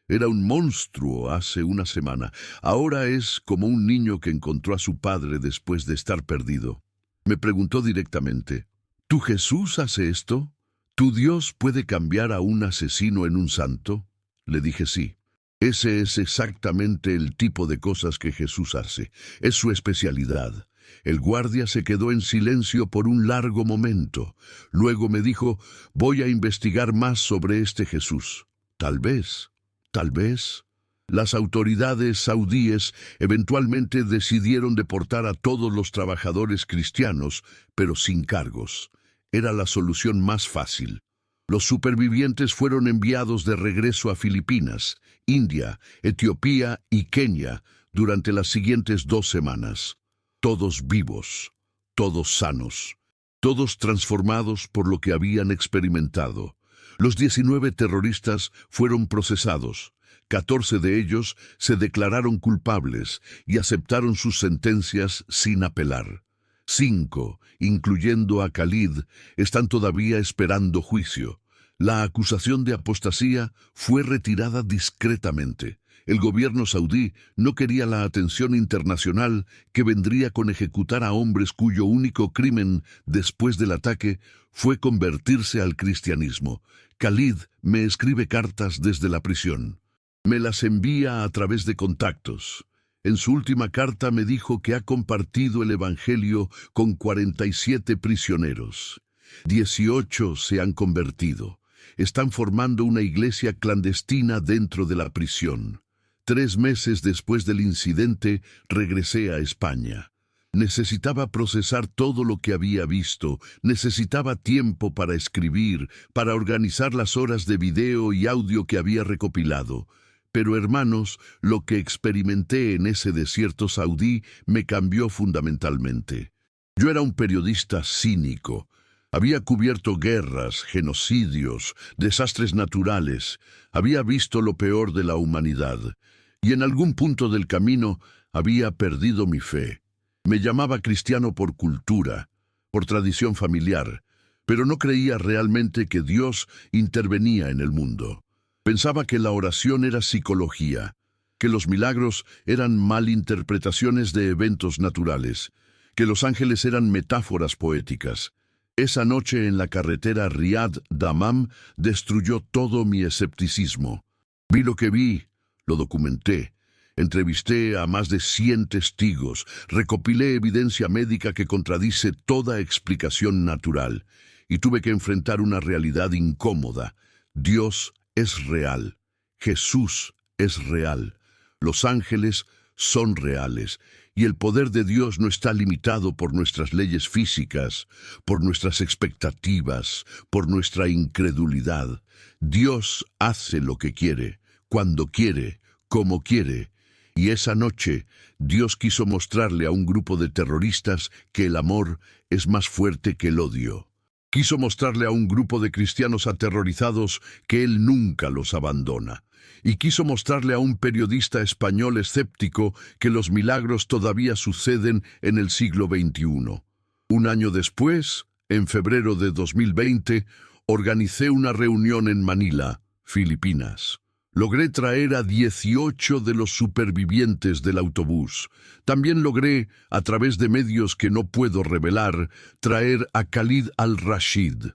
Speaker 1: era un monstruo hace una semana. Ahora es como un niño que encontró a su padre después de estar perdido. Me preguntó directamente, ¿tu Jesús hace esto? ¿Tu Dios puede cambiar a un asesino en un santo? Le dije sí. Ese es exactamente el tipo de cosas que Jesús hace. Es su especialidad. El guardia se quedó en silencio por un largo momento. Luego me dijo, voy a investigar más sobre este Jesús. Tal vez. Las autoridades saudíes eventualmente decidieron deportar a todos los trabajadores cristianos, pero sin cargos. Era la solución más fácil. Los supervivientes fueron enviados de regreso a Filipinas, India, Etiopía y Kenia durante las siguientes 2 semanas. Todos vivos, todos sanos, todos transformados por lo que habían experimentado. Los 19 terroristas fueron procesados. 14 de ellos se declararon culpables y aceptaron sus sentencias sin apelar. 5, incluyendo a Khalid, están todavía esperando juicio. La acusación de apostasía fue retirada discretamente. El gobierno saudí no quería la atención internacional que vendría con ejecutar a hombres cuyo único crimen después del ataque fue convertirse al cristianismo. Khalid me escribe cartas desde la prisión. Me las envía a través de contactos. En su última carta me dijo que ha compartido el Evangelio con 47 prisioneros. 18 se han convertido. Están formando una iglesia clandestina dentro de la prisión. 3 meses después del incidente, regresé a España. Necesitaba procesar todo lo que había visto, necesitaba tiempo para escribir, para organizar las horas de video y audio que había recopilado. Pero hermanos, lo que experimenté en ese desierto saudí me cambió fundamentalmente. Yo era un periodista cínico. Había cubierto guerras, genocidios, desastres naturales. Había visto lo peor de la humanidad. Y en algún punto del camino había perdido mi fe. Me llamaba cristiano por cultura, por tradición familiar, pero no creía realmente que Dios intervenía en el mundo. Pensaba que la oración era psicología, que los milagros eran malinterpretaciones de eventos naturales, que los ángeles eran metáforas poéticas. Esa noche en la carretera Riad-Dammam destruyó todo mi escepticismo. Vi lo que vi, lo documenté. Entrevisté a más de 100 testigos, recopilé evidencia médica que contradice toda explicación natural, y tuve que enfrentar una realidad incómoda. Dios es real. Jesús es real. Los ángeles son reales, y el poder de Dios no está limitado por nuestras leyes físicas, por nuestras expectativas, por nuestra incredulidad. Dios hace lo que quiere, cuando quiere, como quiere. Y esa noche, Dios quiso mostrarle a un grupo de terroristas que el amor es más fuerte que el odio. Quiso mostrarle a un grupo de cristianos aterrorizados que Él nunca los abandona. Y quiso mostrarle a un periodista español escéptico que los milagros todavía suceden en el siglo XXI. Un año después, en febrero de 2020, organicé una reunión en Manila, Filipinas. Logré traer a 18 de los supervivientes del autobús. También logré, a través de medios que no puedo revelar, traer a Khalid al-Rashid.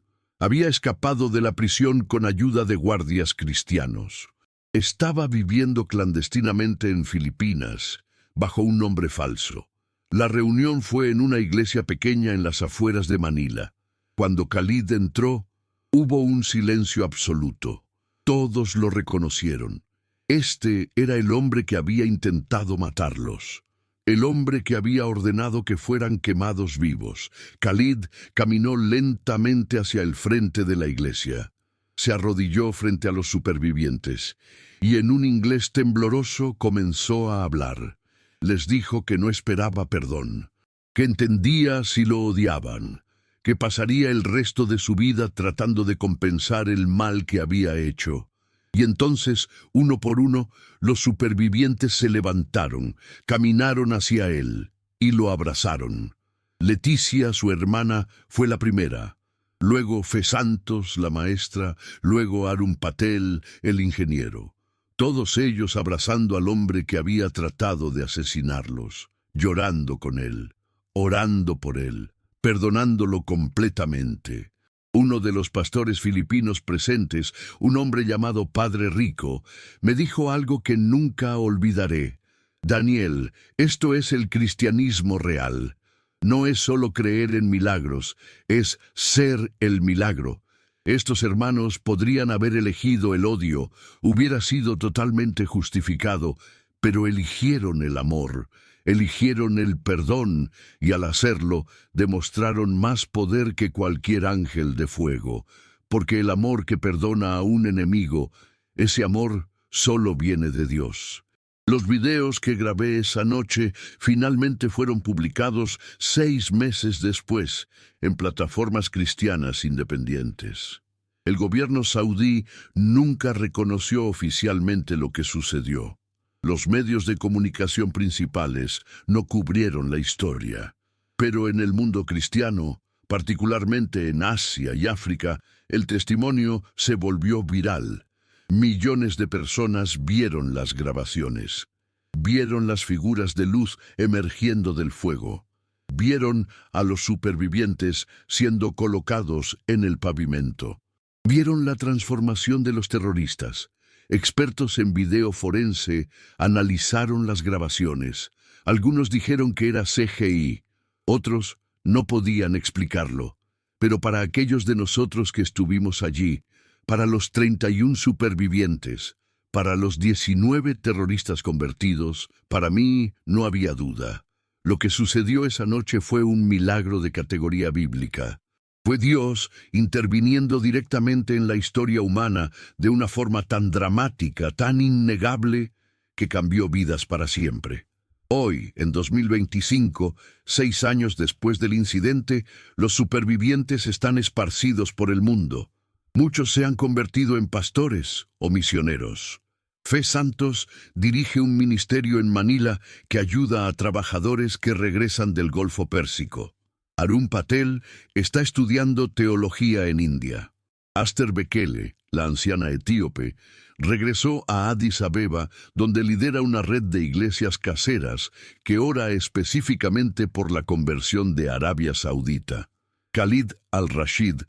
Speaker 1: Había escapado de la prisión con ayuda de guardias cristianos. Estaba viviendo clandestinamente en Filipinas, bajo un nombre falso. La reunión fue en una iglesia pequeña en las afueras de Manila. Cuando Khalid entró, hubo un silencio absoluto. Todos lo reconocieron. Este era el hombre que había intentado matarlos. El hombre que había ordenado que fueran quemados vivos. Khalid caminó lentamente hacia el frente de la iglesia. Se arrodilló frente a los supervivientes y en un inglés tembloroso comenzó a hablar. Les dijo que no esperaba perdón, que entendía si lo odiaban, que pasaría el resto de su vida tratando de compensar el mal que había hecho. Y entonces, uno por uno, los supervivientes se levantaron, caminaron hacia él y lo abrazaron. Leticia, su hermana, fue la primera. Luego Fe Santos, la maestra, luego Arun Patel, el ingeniero. Todos ellos abrazando al hombre que había tratado de asesinarlos, llorando con él, orando por él, perdonándolo completamente. Uno de los pastores filipinos presentes, un hombre llamado Padre Rico, me dijo algo que nunca olvidaré. Daniel, esto es el cristianismo real. No es solo creer en milagros, es ser el milagro. Estos hermanos podrían haber elegido el odio, hubiera sido totalmente justificado, pero eligieron el amor, eligieron el perdón, y al hacerlo, demostraron más poder que cualquier ángel de fuego, porque el amor que perdona a un enemigo, ese amor solo viene de Dios. Los videos que grabé esa noche finalmente fueron publicados 6 meses después en plataformas cristianas independientes. El gobierno saudí nunca reconoció oficialmente lo que sucedió. Los medios de comunicación principales no cubrieron la historia. Pero en el mundo cristiano, particularmente en Asia y África, el testimonio se volvió viral. Millones de personas vieron las grabaciones. Vieron las figuras de luz emergiendo del fuego. Vieron a los supervivientes siendo colocados en el pavimento. Vieron la transformación de los terroristas. Expertos en video forense analizaron las grabaciones. Algunos dijeron que era CGI. Otros no podían explicarlo. Pero para aquellos de nosotros que estuvimos allí, para los 31 supervivientes, para los 19 terroristas convertidos, para mí no había duda. Lo que sucedió esa noche fue un milagro de categoría bíblica. Fue Dios interviniendo directamente en la historia humana de una forma tan dramática, tan innegable, que cambió vidas para siempre. Hoy, en 2025, 6 años después del incidente, los supervivientes están esparcidos por el mundo. Muchos se han convertido en pastores o misioneros. Fe Santos dirige un ministerio en Manila que ayuda a trabajadores que regresan del Golfo Pérsico. Arun Patel está estudiando teología en India. Aster Bekele, la anciana etíope, regresó a Addis Abeba, donde lidera una red de iglesias caseras que ora específicamente por la conversión de Arabia Saudita. Khalid al-Rashid,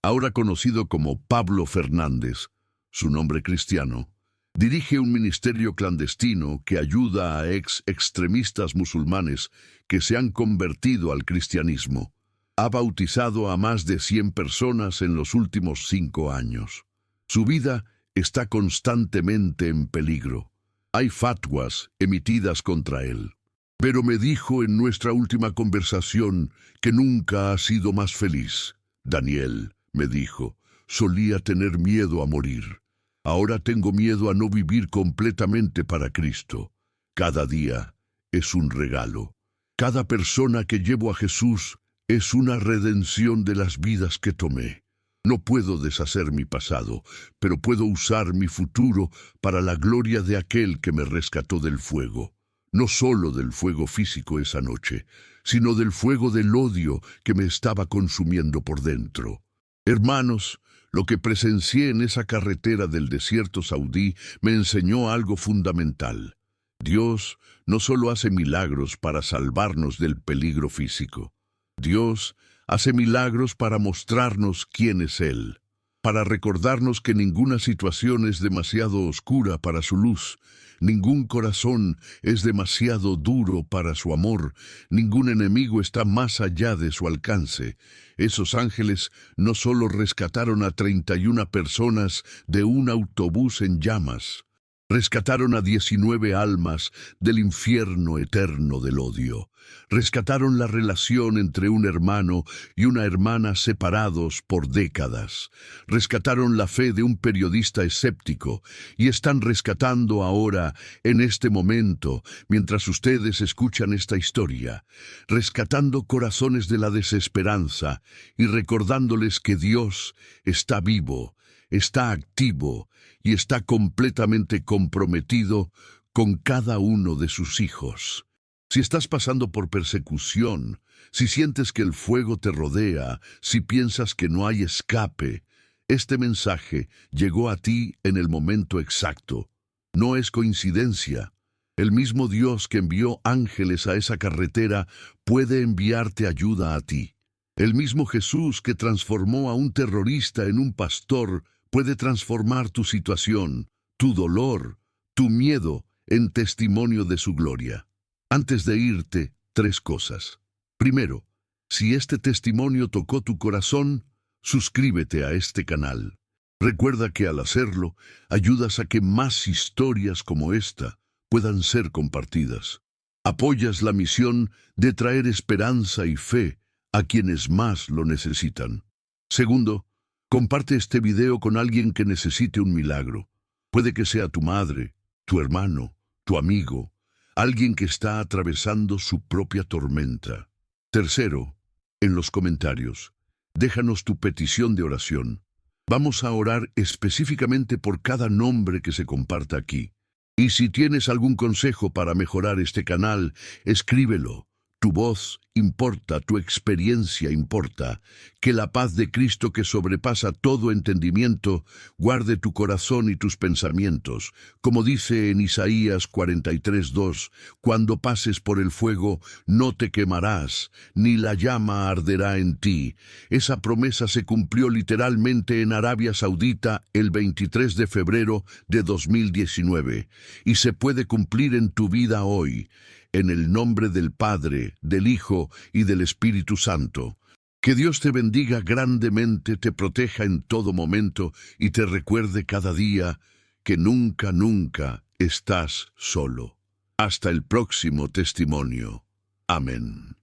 Speaker 1: ahora conocido como Pablo Fernández, su nombre cristiano, Dirige un ministerio clandestino que ayuda a extremistas musulmanes que se han convertido al cristianismo. Ha bautizado a más de 100 personas en los últimos 5 años. Su vida está constantemente en peligro. Hay fatwas emitidas contra él. Pero me dijo en nuestra última conversación que nunca ha sido más feliz. Daniel, me dijo, solía tener miedo a morir. Ahora tengo miedo a no vivir completamente para Cristo. Cada día es un regalo. Cada persona que llevo a Jesús es una redención de las vidas que tomé. No puedo deshacer mi pasado, pero puedo usar mi futuro para la gloria de aquel que me rescató del fuego. No solo del fuego físico esa noche, sino del fuego del odio que me estaba consumiendo por dentro. Hermanos, lo que presencié en esa carretera del desierto saudí me enseñó algo fundamental. Dios no solo hace milagros para salvarnos del peligro físico. Dios hace milagros para mostrarnos quién es Él, para recordarnos que ninguna situación es demasiado oscura para su luz, ningún corazón es demasiado duro para su amor, ningún enemigo está más allá de su alcance. Esos ángeles no solo rescataron a 31 personas de un autobús en llamas, rescataron a 19 almas del infierno eterno del odio. Rescataron la relación entre un hermano y una hermana separados por décadas. Rescataron la fe de un periodista escéptico y están rescatando ahora, en este momento, mientras ustedes escuchan esta historia, rescatando corazones de la desesperanza y recordándoles que Dios está vivo, está activo y está completamente comprometido con cada uno de sus hijos. Si estás pasando por persecución, si sientes que el fuego te rodea, si piensas que no hay escape, este mensaje llegó a ti en el momento exacto. No es coincidencia. El mismo Dios que envió ángeles a esa carretera puede enviarte ayuda a ti. El mismo Jesús que transformó a un terrorista en un pastor puede transformar tu situación, tu dolor, tu miedo en testimonio de su gloria. Antes de irte, 3 cosas. Primero, si este testimonio tocó tu corazón, suscríbete a este canal. Recuerda que al hacerlo, ayudas a que más historias como esta puedan ser compartidas. Apoyas la misión de traer esperanza y fe a quienes más lo necesitan. Segundo, comparte este video con alguien que necesite un milagro. Puede que sea tu madre, tu hermano, tu amigo, alguien que está atravesando su propia tormenta. Tercero, en los comentarios, déjanos tu petición de oración. Vamos a orar específicamente por cada nombre que se comparta aquí. Y si tienes algún consejo para mejorar este canal, escríbelo. Tu voz importa, tu experiencia importa. Que la paz de Cristo que sobrepasa todo entendimiento guarde tu corazón y tus pensamientos. Como dice en Isaías 43:2, cuando pases por el fuego no te quemarás, ni la llama arderá en ti. Esa promesa se cumplió literalmente en Arabia Saudita el 23 de febrero de 2019 y se puede cumplir en tu vida hoy. En el nombre del Padre, del Hijo y del Espíritu Santo. Que Dios te bendiga grandemente, te proteja en todo momento y te recuerde cada día que nunca, nunca estás solo. Hasta el próximo testimonio. Amén.